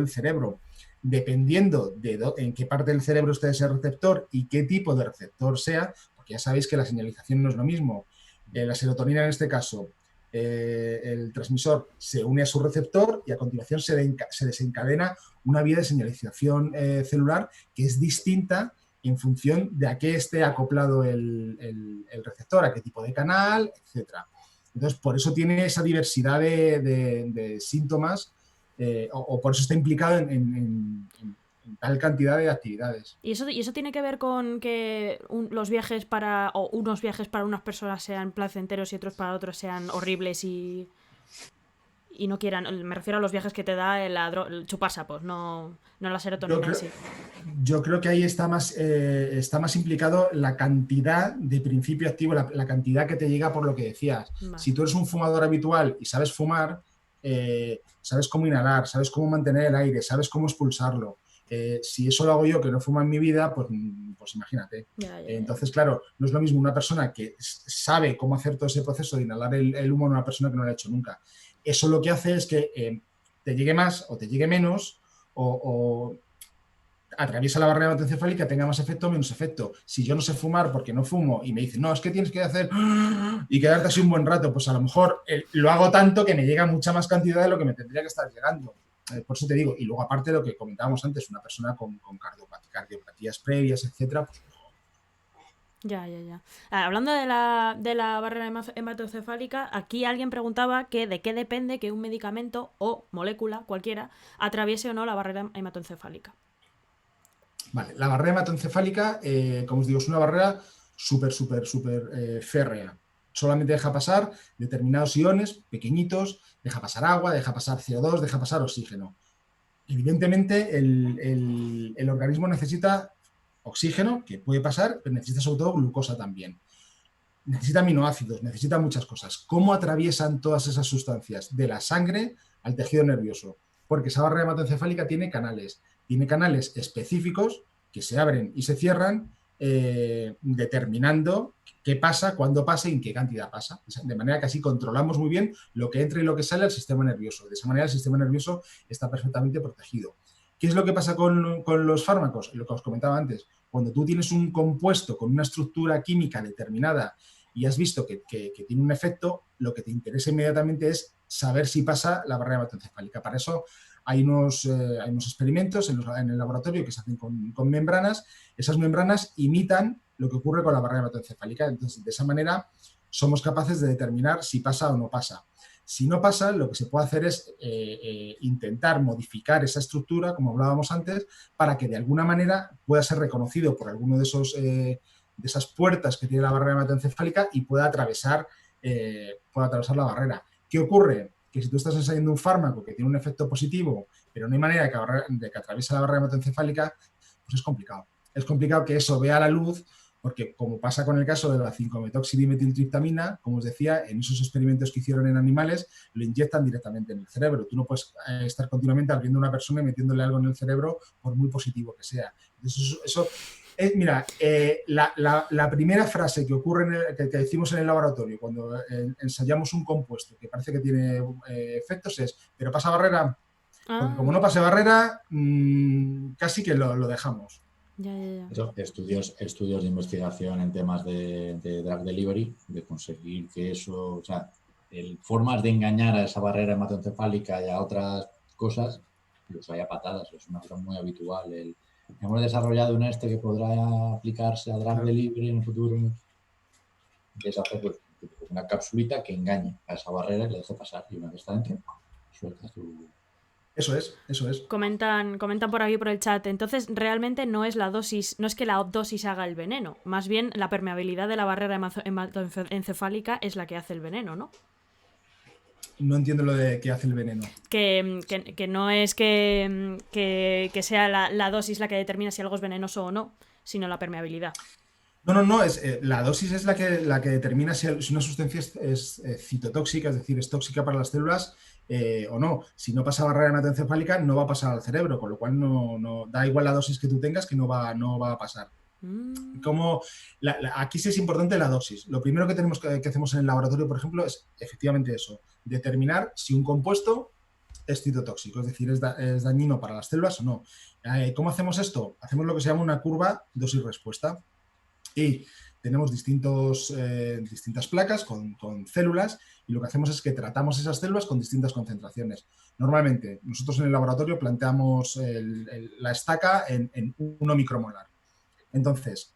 cerebro. Dependiendo en qué parte del cerebro esté ese receptor y qué tipo de receptor sea, porque ya sabéis que la señalización no es lo mismo. La serotonina, en este caso, el transmisor se une a su receptor y a continuación se desencadena una vía de señalización celular que es distinta en función de a qué esté acoplado el receptor, a qué tipo de canal, etcétera. Entonces, por eso tiene esa diversidad de síntomas o por eso está implicado en tal cantidad de actividades. ¿Y eso tiene que ver con que unos viajes para unas personas sean placenteros y otros para otros sean horribles y no quieran? Me refiero a los viajes que te da el chupasapos, no la serotonina en sí. Yo creo que ahí está más implicado la cantidad de principio activo, la cantidad que te llega por lo que decías. Vale. Si tú eres un fumador habitual y sabes fumar, sabes cómo inhalar, sabes cómo mantener el aire, sabes cómo expulsarlo. Si eso lo hago yo, que no fumo en mi vida, pues imagínate. Ya. Entonces, claro, no es lo mismo una persona que sabe cómo hacer todo ese proceso de inhalar el humo a una persona que no lo ha hecho nunca. Eso lo que hace es que te llegue más o te llegue menos o atraviesa la barrera hematoencefálica, tenga más efecto o menos efecto. Si yo no sé fumar porque no fumo y me dicen, no, es que tienes que hacer y quedarte así un buen rato, pues a lo mejor lo hago tanto que me llega mucha más cantidad de lo que me tendría que estar llegando. Por eso te digo, y luego aparte de lo que comentábamos antes, una persona con cardiopatías previas, etcétera, pues Ya. Hablando de la barrera hematoencefálica, aquí alguien preguntaba que de qué depende que un medicamento o molécula cualquiera atraviese o no la barrera hematoencefálica. Vale, la barrera hematoencefálica, como os digo, es una barrera súper férrea. Solamente deja pasar determinados iones pequeñitos, deja pasar agua, deja pasar CO2, deja pasar oxígeno. Evidentemente, el organismo necesita oxígeno, que puede pasar, pero necesita sobre todo glucosa también. Necesita aminoácidos, necesita muchas cosas. ¿Cómo atraviesan todas esas sustancias? De la sangre al tejido nervioso. Porque esa barrera hematoencefálica tiene canales específicos que se abren y se cierran determinando qué pasa, cuándo pasa y en qué cantidad pasa. De manera que así controlamos muy bien lo que entra y lo que sale al sistema nervioso. De esa manera el sistema nervioso está perfectamente protegido. ¿Qué es lo que pasa con los fármacos? Lo que os comentaba antes. Cuando tú tienes un compuesto con una estructura química determinada y has visto que tiene un efecto, lo que te interesa inmediatamente es saber si pasa la barrera hematoencefálica. Para eso hay unos experimentos en el laboratorio que se hacen con membranas. Esas membranas imitan lo que ocurre con la barrera hematoencefálica. Entonces, de esa manera, somos capaces de determinar si pasa o no pasa. Si no pasa, lo que se puede hacer es intentar modificar esa estructura, como hablábamos antes, para que de alguna manera pueda ser reconocido por alguno de esas puertas que tiene la barrera hematoencefálica y pueda atravesar la barrera. ¿Qué ocurre? Que si tú estás ensayando un fármaco que tiene un efecto positivo, pero no hay manera de que atraviese la barrera hematoencefálica, pues es complicado. Es complicado que eso vea la luz, porque como pasa con el caso de la 5-metoxidimetiltriptamina, como os decía, en esos experimentos que hicieron en animales, lo inyectan directamente en el cerebro. Tú no puedes estar continuamente abriendo a una persona y metiéndole algo en el cerebro, por muy positivo que sea. Entonces, mira, la primera frase que ocurre que decimos en el laboratorio cuando ensayamos un compuesto que parece que tiene efectos es, ¿pero pasa barrera? Porque como no pase barrera, casi que lo dejamos. Ya. Estudios de investigación en temas de drug delivery, de conseguir que eso, o sea, formas de engañar a esa barrera hematoencefálica y a otras cosas, los hay a patadas, es una cosa muy habitual. Hemos desarrollado que podrá aplicarse a drug delivery en el futuro, que es hacer pues, una capsulita que engañe a esa barrera y le deje pasar, y una vez está dentro, sueltas tu... Eso es. Comentan por aquí por el chat. Entonces, realmente no es que la dosis haga el veneno. Más bien, la permeabilidad de la barrera hematoencefálica es la que hace el veneno, ¿no? No entiendo lo de qué hace el veneno. Que no es que sea la dosis la que determina si algo es venenoso o no, sino la permeabilidad. No, la dosis es la que determina si una sustancia es citotóxica, es decir, es tóxica para las células o no. Si no pasa barrera hematoencefálica, no va a pasar al cerebro, con lo cual no da igual la dosis que tú tengas, que no va a pasar. Aquí sí es importante la dosis. Lo primero que hacemos en el laboratorio, por ejemplo, es efectivamente eso, determinar si un compuesto es citotóxico, es decir, es dañino para las células o no. ¿Cómo hacemos esto? Hacemos lo que se llama una curva dosis-respuesta. Y tenemos distintas placas con células y lo que hacemos es que tratamos esas células con distintas concentraciones. Normalmente, nosotros en el laboratorio planteamos la estaca en 1 micromolar. Entonces,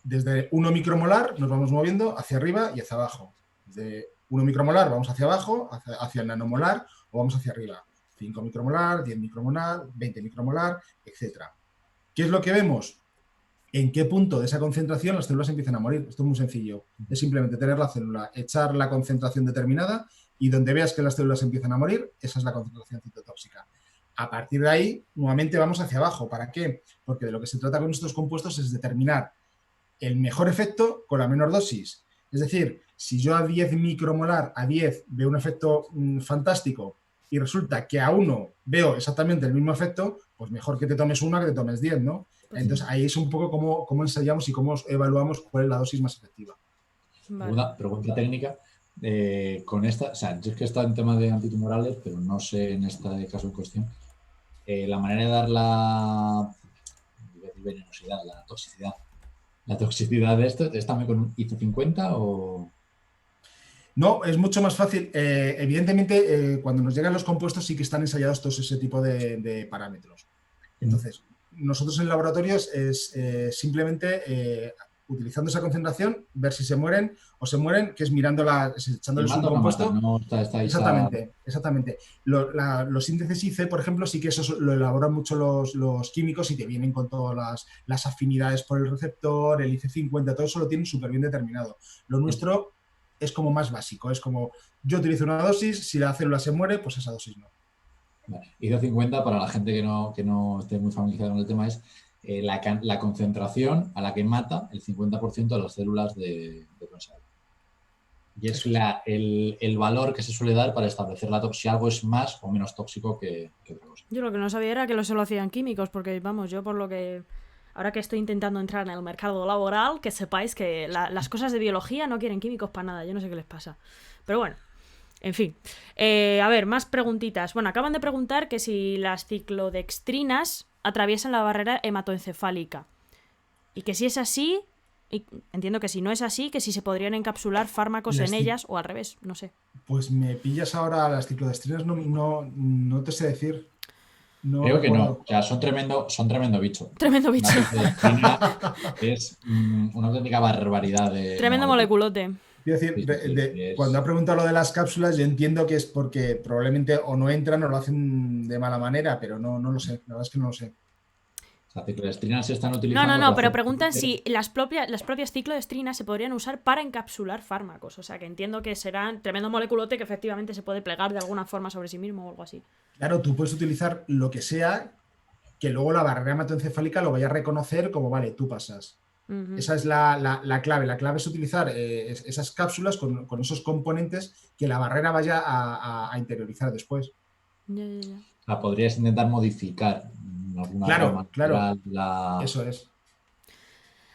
desde 1 micromolar nos vamos moviendo hacia arriba y hacia abajo. Desde 1 micromolar, vamos hacia abajo, hacia el nanomolar, o vamos hacia arriba. 5 micromolar, 10 micromolar, 20 micromolar, etcétera. ¿Qué es lo que vemos? ¿En qué punto de esa concentración las células empiezan a morir? Esto es muy sencillo. Es simplemente tener la célula, echar la concentración determinada y donde veas que las células empiezan a morir, esa es la concentración citotóxica. A partir de ahí, nuevamente vamos hacia abajo. ¿Para qué? Porque de lo que se trata con estos compuestos es determinar el mejor efecto con la menor dosis. Es decir, si yo a 10 micromolar, a 10, veo un efecto fantástico y resulta que a 1 veo exactamente el mismo efecto, pues mejor que te tomes 1 que te tomes 10, ¿no? Entonces ahí es un poco cómo ensayamos y cómo evaluamos cuál es la dosis más efectiva. Vale. Una pregunta técnica. Con esta, o sea, yo es que he estado en temas de antitumorales, pero no sé en este caso en cuestión. La manera de dar la venenosidad, la toxicidad. ¿La toxicidad de esto es también con un IC50 o...? No, es mucho más fácil. Evidentemente, cuando nos llegan los compuestos sí que están ensayados todos ese tipo de parámetros. Entonces, nosotros en el laboratorio es simplemente utilizando esa concentración, ver si se mueren o se mueren, que es mirándola, echándoles un compuesto. No está Exactamente. Los índices IC, por ejemplo, sí que eso lo elaboran mucho los químicos y te vienen con todas las afinidades por el receptor, el IC50, todo eso lo tienen súper bien determinado. Lo nuestro es como más básico, es como yo utilizo una dosis, si la célula se muere, pues esa dosis no. Vale. IC50, para la gente que no esté muy familiarizada con el tema, es la concentración a la que mata el 50% de las células de ensayo. Y es el valor que se suele dar para establecer si algo es más o menos tóxico que otra cosa. Yo lo que no sabía era que se lo hacían químicos, porque vamos, yo por lo que... Ahora que estoy intentando entrar en el mercado laboral, que sepáis que las cosas de biología no quieren químicos para nada, yo no sé qué les pasa. Pero bueno, en fin. A ver, más preguntitas. Bueno, acaban de preguntar que si las ciclodextrinas atraviesan la barrera hematoencefálica. Y que si es así, y entiendo que si no es así, que si se podrían encapsular fármacos en ellas o al revés, no sé. Pues me pillas ahora, las ciclodextrinas no te sé decir. No creo que recuerdo. no, o sea, son tremendo bicho. Tremendo bicho. Es una auténtica barbaridad de... Tremendo moleculote. Quiero decir, cuando ha preguntado lo de las cápsulas, yo entiendo que es porque probablemente o no entran o lo hacen de mala manera, pero no lo sé, la verdad es que no lo sé. Las ciclodestrinas se están utilizando... No, pero preguntan si las propias ciclodestrinas se podrían usar para encapsular fármacos. O sea, que entiendo que serán tremendo moleculote que efectivamente se puede plegar de alguna forma sobre sí mismo o algo así. Claro, tú puedes utilizar lo que sea que luego la barrera hematoencefálica lo vaya a reconocer como, vale, tú pasas. Esa es la clave. La clave es utilizar esas cápsulas con esos componentes que la barrera vaya a interiorizar después. Ya. Podrías intentar modificar alguna forma. Claro. Eso es.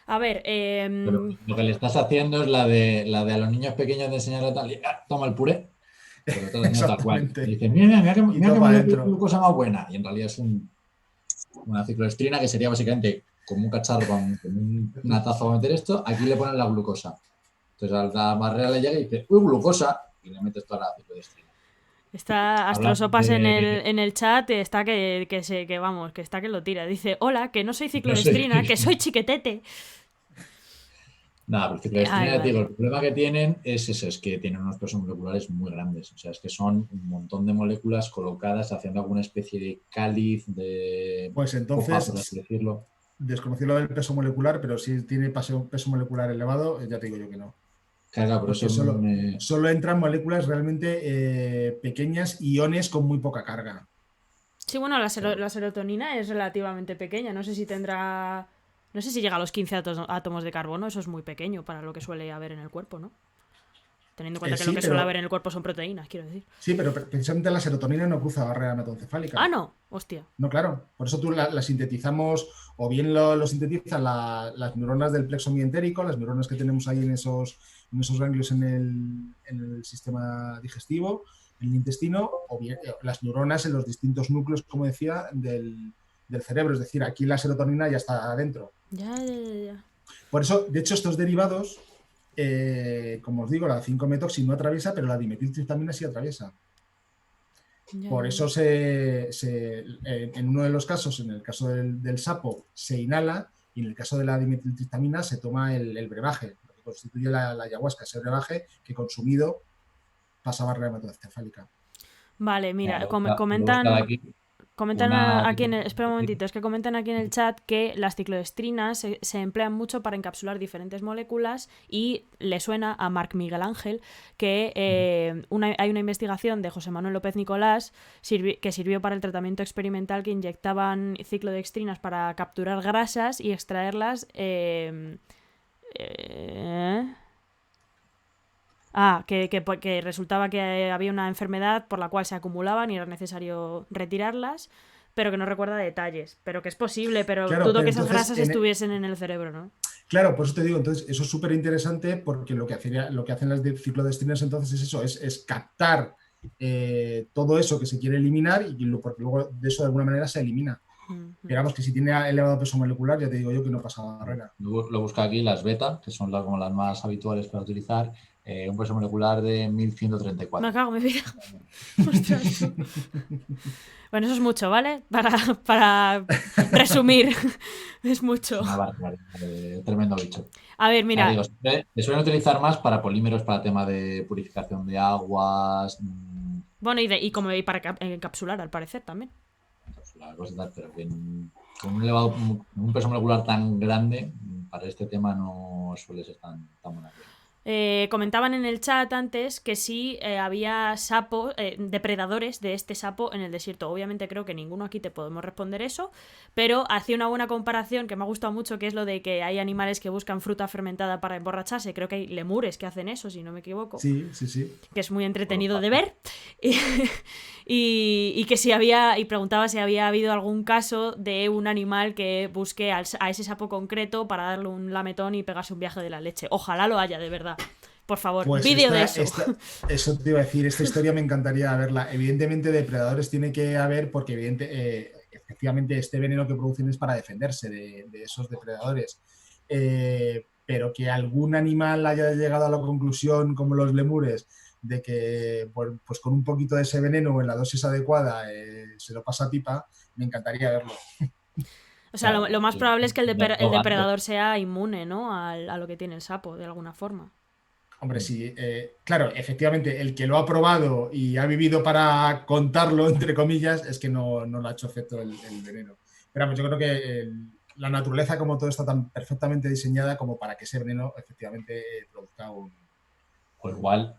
A ver, Pero lo que le estás haciendo es la de a los niños pequeños de enseñarle tal, toma el puré. Pero todo es tal cual. Y dices, mira que glucosa más buena. Y en realidad es una ciclodestrina que sería básicamente como un cacharro con una taza para meter esto. Aquí le ponen la glucosa. Entonces a la barrera le llega y dice, ¡uy, glucosa! Y le metes toda la ciclodestrina. Está Astrosopas en el chat, está que está que lo tira. Dice, hola, que no soy ciclodestrina, que soy chiquetete. Nada, pero ciclodestrina, digo, el problema que tienen es eso, es que tienen unos pesos moleculares muy grandes. O sea, es que son un montón de moléculas colocadas haciendo alguna especie de cáliz de... Pues entonces, por así decirlo. Desconocí lo del peso molecular, pero si tiene peso molecular elevado, ya te digo yo que no. Claro, pero eso solo entran moléculas realmente pequeñas, iones con muy poca carga. Sí, bueno, la serotonina es relativamente pequeña. No sé si tendrá... No sé si llega a los 15 átomos de carbono. Eso es muy pequeño para lo que suele haber en el cuerpo, ¿no? Teniendo en cuenta que lo que suele haber en el cuerpo son proteínas, quiero decir. Sí, pero precisamente la serotonina no cruza barrera hematoencefálica. Ah, no, hostia. No, claro. Por eso tú la sintetizamos, o bien lo sintetizan las neuronas del plexo mientérico, las neuronas que tenemos ahí en esos ganglios en el sistema digestivo, en el intestino, o bien las neuronas en los distintos núcleos, como decía, del cerebro. Es decir, aquí la serotonina ya está adentro. Ya. Por eso, de hecho, estos derivados... como os digo, la 5-metoxi no atraviesa, pero la dimetiltriptamina sí atraviesa. Por eso en uno de los casos, en el caso del sapo, se inhala y en el caso de la dimetiltriptamina se toma el brebaje, lo que constituye la ayahuasca, ese brebaje que consumido pasa barrera hematoencefálica. Vale, mira, Mira, lo he buscado aquí. comentan Una... aquí espera un momentito, es que comentan aquí en el chat que las ciclodestrinas se emplean mucho para encapsular diferentes moléculas y le suena a Marc Miguel Ángel que hay una investigación de José Manuel López Nicolás que sirvió para el tratamiento experimental que inyectaban ciclodestrinas para capturar grasas y extraerlas que resultaba que había una enfermedad por la cual se acumulaban y era necesario retirarlas, pero que no recuerda detalles. Pero que es posible, pero Claro, dudo pero que esas entonces, grasas estuviesen en el cerebro, ¿no? Claro, por eso te digo, entonces eso es súper interesante porque lo que hacen las ciclodestrinas entonces es eso, es captar todo eso que se quiere eliminar porque luego de eso de alguna manera se elimina. Digamos que si tiene elevado peso molecular, ya te digo yo que no pasa barrera. Lo busco aquí, las beta, que son como las más habituales para utilizar, un peso molecular de 1134. Me cago en mi vida. Ostras, tú. Bueno, eso es mucho, ¿vale? Para resumir, es mucho. Una barbaridad, tremendo bicho. A ver, mira. Digo, se suelen utilizar más para polímeros, para tema de purificación de aguas. Bueno, y para encapsular, al parecer, también. Pero con un peso molecular tan grande, para este tema no suele ser tan buena. Comentaban en el chat antes que sí había depredadores de este sapo en el desierto. Obviamente creo que ninguno aquí te podemos responder eso, pero hacía una buena comparación que me ha gustado mucho, que es lo de que hay animales que buscan fruta fermentada para emborracharse. Creo que hay lemures que hacen eso, si no me equivoco. Sí. Que es muy entretenido de ver. Y que si había, y preguntaba si había habido algún caso de un animal que busque a ese sapo concreto para darle un lametón y pegarse un viaje de la leche. Ojalá lo haya, de verdad. Por favor, pues vídeo de eso. Eso te iba a decir, esta historia me encantaría verla. Evidentemente depredadores tiene que haber porque efectivamente este veneno que producen es para defenderse de esos depredadores. Pero que algún animal haya llegado a la conclusión, como los lemures, de que pues con un poquito de ese veneno en la dosis adecuada se lo pasa a pipa, me encantaría verlo. O sea, lo más probable es que el depredador sea inmune, ¿no? A lo que tiene el sapo, de alguna forma. Hombre, sí, claro, efectivamente, el que lo ha probado y ha vivido para contarlo, entre comillas, es que no le ha hecho efecto el veneno. Pero vamos, yo creo que la naturaleza como todo está tan perfectamente diseñada como para que ese veneno efectivamente produzca un... O igual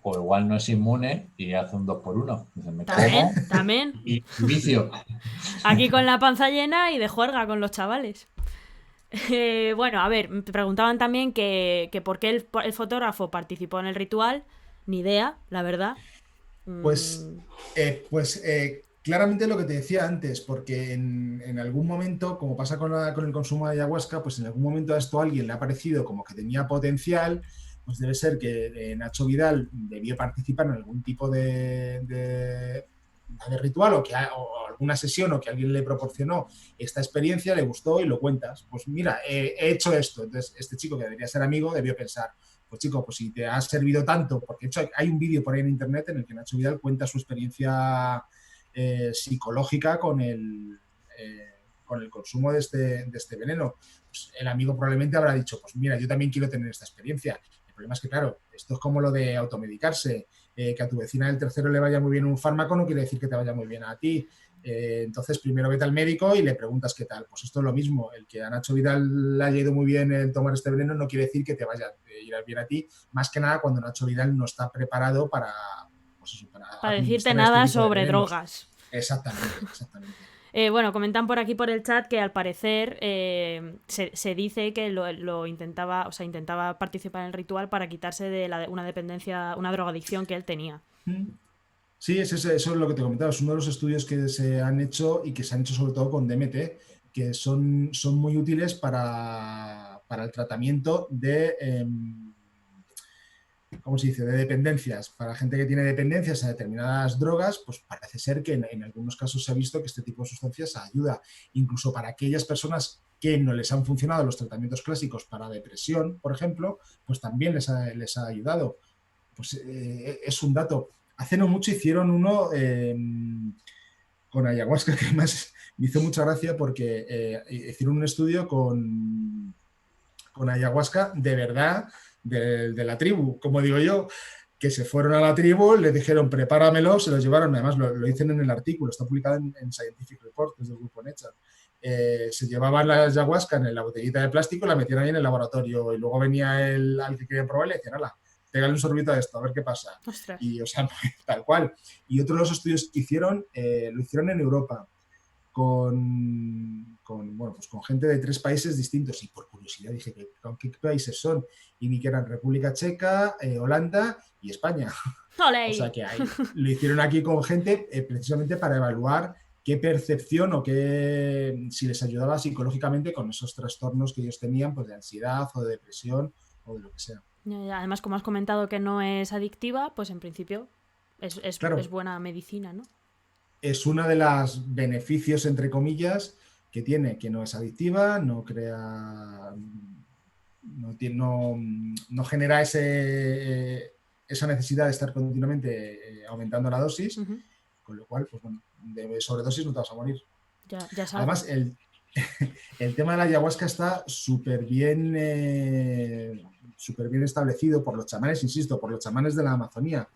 no es inmune y hace un 2x1. También. Y vicio. Aquí con la panza llena y de juerga con los chavales. Bueno, a ver, me preguntaban también que por qué el fotógrafo participó en el ritual. Ni idea, la verdad. Pues claramente lo que te decía antes, porque en algún momento, como pasa con el consumo de ayahuasca, pues en algún momento a esto a alguien le ha parecido como que tenía potencial, pues debe ser que Nacho Vidal debió participar en algún tipo de ritual o alguna sesión o que alguien le proporcionó esta experiencia, le gustó y lo cuentas. Pues mira, he hecho esto. Entonces este chico que debería ser amigo debió pensar, pues chico, pues si te ha servido tanto, porque de hecho hay un vídeo por ahí en internet en el que Nacho Vidal cuenta su experiencia psicológica con el consumo de este veneno. Pues el amigo probablemente habrá dicho, pues mira, yo también quiero tener esta experiencia. El problema es que, claro, esto es como lo de automedicarse. Que a tu vecina del tercero le vaya muy bien un fármaco no quiere decir que te vaya muy bien a ti. Entonces, primero vete al médico y le preguntas qué tal. Pues esto es lo mismo. El que a Nacho Vidal le haya ido muy bien el tomar este veneno no quiere decir que te vaya a ir bien a ti. Más que nada cuando Nacho Vidal no está preparado para decirte nada sobre drogas. Exactamente. Bueno, comentan por aquí por el chat que al parecer se dice que lo intentaba participar en el ritual para quitarse de una dependencia, una drogadicción que él tenía. Sí, eso es lo que te comentaba. Es uno de los estudios que se han hecho y que se han hecho sobre todo con DMT, que son muy útiles para el tratamiento de... ¿cómo se dice?, de dependencias. Para gente que tiene dependencias a determinadas drogas, pues parece ser que en algunos casos se ha visto que este tipo de sustancias ayuda. Incluso para aquellas personas que no les han funcionado los tratamientos clásicos para depresión, por ejemplo, pues también les ha ayudado. Pues es un dato. Hace no mucho hicieron uno con ayahuasca, que además me hizo mucha gracia porque hicieron un estudio con ayahuasca de verdad, de la tribu, como digo yo, que se fueron a la tribu, le dijeron prepáramelo, se los llevaron, además lo dicen en el artículo, está publicado en Scientific Report, desde el grupo Nature. Se llevaban la ayahuasca en la botellita de plástico, la metían ahí en el laboratorio y luego venía al que quería probar y le decían, hala, pégale un sorbito a esto, a ver qué pasa. Ostras. Y, o sea, tal cual. Y otro de los estudios que hicieron, lo hicieron en Europa con gente de 3 países distintos. Y por curiosidad dije, ¿con qué países son? Y vi que eran República Checa, Holanda y España. ¡Olé! O sea que ahí, lo hicieron aquí con gente precisamente para evaluar qué percepción o si les ayudaba psicológicamente con esos trastornos que ellos tenían, pues de ansiedad o de depresión o de lo que sea. Además, como has comentado que no es adictiva, pues en principio Claro. es buena medicina, ¿no? Es uno de los beneficios, entre comillas, que tiene, que no es adictiva, no crea, no genera esa necesidad de estar continuamente aumentando la dosis, Uh-huh. con lo cual, pues bueno, de sobredosis no te vas a morir. Ya sabes. Además, el tema de la ayahuasca está súper bien establecido por los chamanes, insisto, por los chamanes de la Amazonía,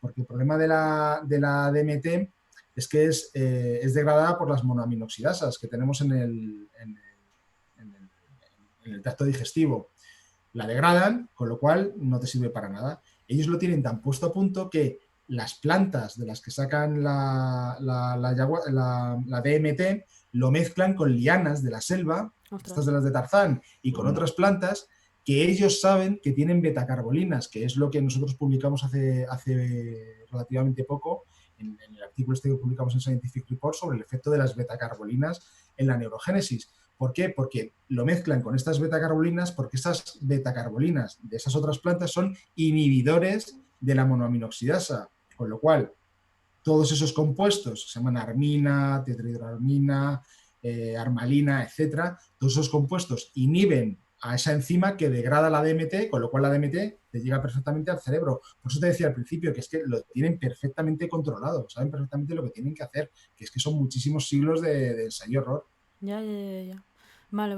porque el problema de la DMT es que es degradada por las monoaminoxidasas que tenemos en el tracto digestivo. La degradan, con lo cual no te sirve para nada. Ellos lo tienen tan puesto a punto que las plantas de las que sacan la DMT lo mezclan con lianas de la selva, estas de las de Tarzán, y con otras plantas que ellos saben que tienen betacarbolinas, que es lo que nosotros publicamos hace relativamente poco, en el artículo que publicamos en Scientific Report sobre el efecto de las betacarbolinas en la neurogénesis. ¿Por qué? Porque lo mezclan con estas betacarbolinas, porque estas betacarbolinas de esas otras plantas son inhibidores de la monoaminoxidasa, con lo cual todos esos compuestos, se llaman armina, tetrahidroarmina, armalina, etcétera, todos esos compuestos inhiben a esa enzima que degrada la DMT, con lo cual la DMT te llega perfectamente al cerebro. Por eso te decía al principio que es que lo tienen perfectamente controlado, saben perfectamente lo que tienen que hacer, que es que son muchísimos siglos de ensayo-error. Ya. Vale.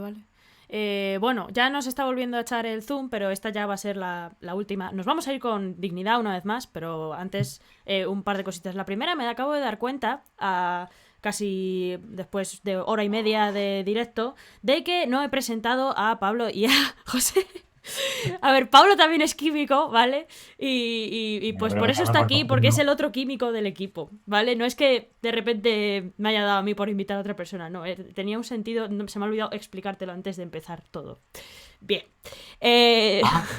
Bueno, ya nos está volviendo a echar el zoom, pero esta ya va a ser la última. Nos vamos a ir con dignidad una vez más, pero antes un par de cositas. La primera, me acabo de dar cuenta, casi después de hora y media de directo, de que no he presentado a Pablo y a José. A ver, Pablo también es químico, ¿vale? Y pues por eso está aquí, porque es el otro químico del equipo, ¿vale? No es que de repente me haya dado a mí por invitar a otra persona, no, tenía un sentido, se me ha olvidado explicártelo antes de empezar todo. Bien.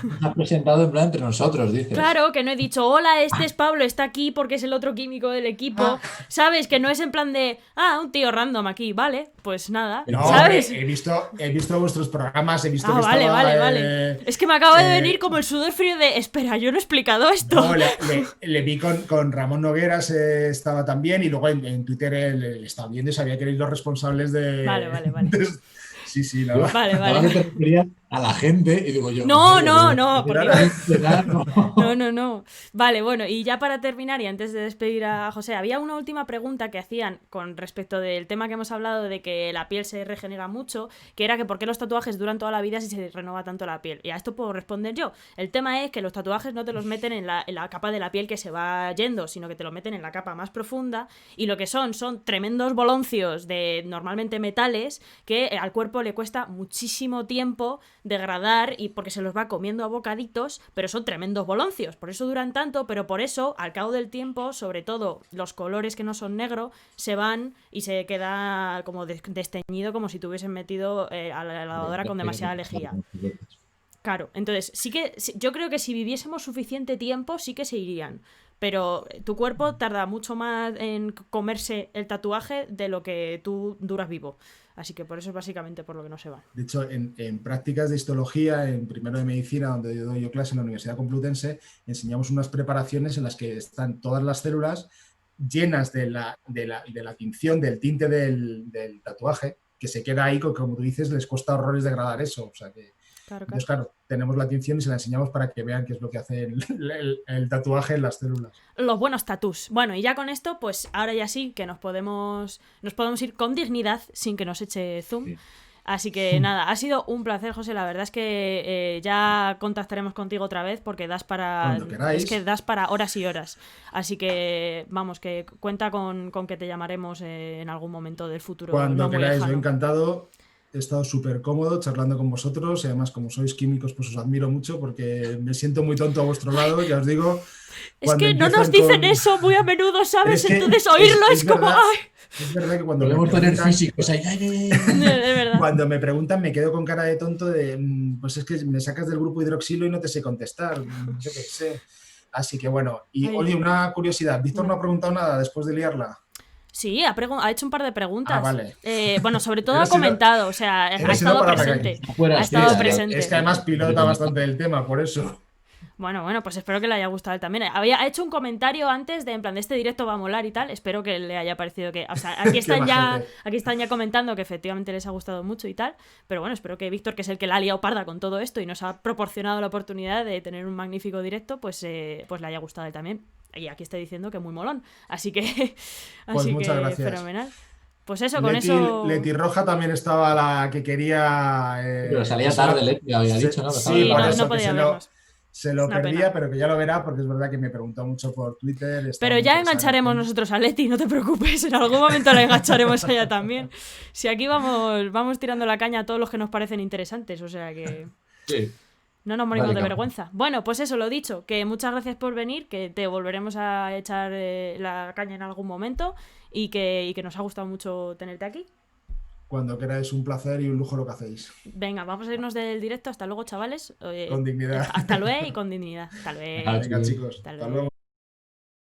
Nos ha presentado en plan entre nosotros, dices. Claro, que no he dicho, hola, este es Pablo, está aquí porque es el otro químico del equipo. ¿Sabes? Que no es en plan de, un tío random aquí, ¿vale? Pues nada, no, ¿sabes? He visto vuestros programas, he visto que vale, estaba, vale. Es que me acaba de venir como el sudor frío de, espera, yo no he explicado esto. No, le vi con Ramón Nogueras, estaba también, y luego en Twitter le estaba viendo y sabía que erais los responsables de... Vale. Sí, no. Vale. Ahora te referías a la gente y digo yo... No. Vale, bueno, y ya para terminar y antes de despedir a José, había una última pregunta que hacían con respecto del tema que hemos hablado de que la piel se regenera mucho, que era que por qué los tatuajes duran toda la vida si se renueva tanto la piel. Y a esto puedo responder yo. El tema es que los tatuajes no te los meten en la capa de la piel que se va yendo, sino que te lo meten en la capa más profunda, y lo que son tremendos boloncios de normalmente metales que al cuerpo le cuesta muchísimo tiempo degradar, y porque se los va comiendo a bocaditos, pero son tremendos boloncios, por eso duran tanto, pero por eso al cabo del tiempo, sobre todo los colores que no son negro, se van y se queda como desteñido, como si te hubiesen metido a la lavadora con demasiada lejía. Claro, entonces yo creo que si viviésemos suficiente tiempo sí que se irían, pero tu cuerpo tarda mucho más en comerse el tatuaje de lo que tú duras vivo. Así que por eso es básicamente por lo que no se van. De hecho, en prácticas de histología, en primero de medicina, donde yo doy clase en la Universidad Complutense, enseñamos unas preparaciones en las que están todas las células llenas de la tinción, del tinte del tatuaje, que se queda ahí, como tú dices, les cuesta horrores degradar eso. O sea que, entonces, claro, tenemos la tinción y se la enseñamos para que vean qué es lo que hace el tatuaje en las células. Los buenos tatús. Bueno, y ya con esto, pues ahora ya sí que nos podemos ir con dignidad sin que nos eche zoom. Sí. Así que nada, ha sido un placer, José. La verdad es que ya contactaremos contigo otra vez porque das para. Cuando queráis. Es que das para horas y horas. Así que vamos, que cuenta con que te llamaremos en algún momento del futuro. Cuando no muy queráis, yo lejano. encantado. He estado súper cómodo charlando con vosotros y además como sois químicos pues os admiro mucho porque me siento muy tonto a vuestro lado, ya os digo. Es que no nos dicen eso muy a menudo, ¿sabes? Es que Entonces oírlo es como... verdad, ¡ay! es verdad que cuando Podemos me tener preguntan- físicos ahí. De verdad. Cuando me preguntan me quedo con cara de tonto de pues es que me sacas del grupo hidroxilo y no te sé contestar, yo qué sé. Así que bueno, y Ay. oye, una curiosidad, Víctor no ha preguntado nada después de liarla. Sí, ha hecho un par de preguntas. Ah, vale. Bueno, sobre todo Era ha sido- comentado, o sea, era ha sido estado para presente. Fuera, Ha sí, estado es que- presente. Es que además pilota bastante el tema, por eso. Bueno, pues espero que le haya gustado a él también. Ha hecho un comentario antes de, en plan, de este directo va a molar y tal. Espero que le haya parecido que... O sea, aquí están ya comentando que efectivamente les ha gustado mucho y tal. Pero bueno, espero que Víctor, que es el que la ha liado parda con todo esto y nos ha proporcionado la oportunidad de tener un magnífico directo, pues le haya gustado a él también. Y aquí estoy diciendo que muy molón. Así que... Pues muchas gracias. Fenomenal. Pues eso, con eso... Leti Roja también estaba la que quería... Pero salía tarde, Leti, había dicho, ¿no? Sí, no, por eso no podía que vernos. se lo Es una perdía, pena. pero que ya lo verá porque es verdad que me preguntó mucho por Twitter. está Pero muy ya interesante. engancharemos nosotros a Leti, no te preocupes, en algún momento la engancharemos a ella también. Si aquí vamos tirando la caña a todos los que nos parecen interesantes, o sea que Sí. no nos morimos Vale, de campo. vergüenza. Bueno, pues eso, lo dicho, que muchas gracias por venir, que te volveremos a echar la caña en algún momento y que nos ha gustado mucho tenerte aquí. Cuando queráis, un placer y un lujo lo que hacéis. Venga, vamos a irnos del directo. Hasta luego, chavales. Con dignidad. Hasta luego y con dignidad. Hasta luego. Venga, Venga, chicos. Hasta Hasta luego. luego.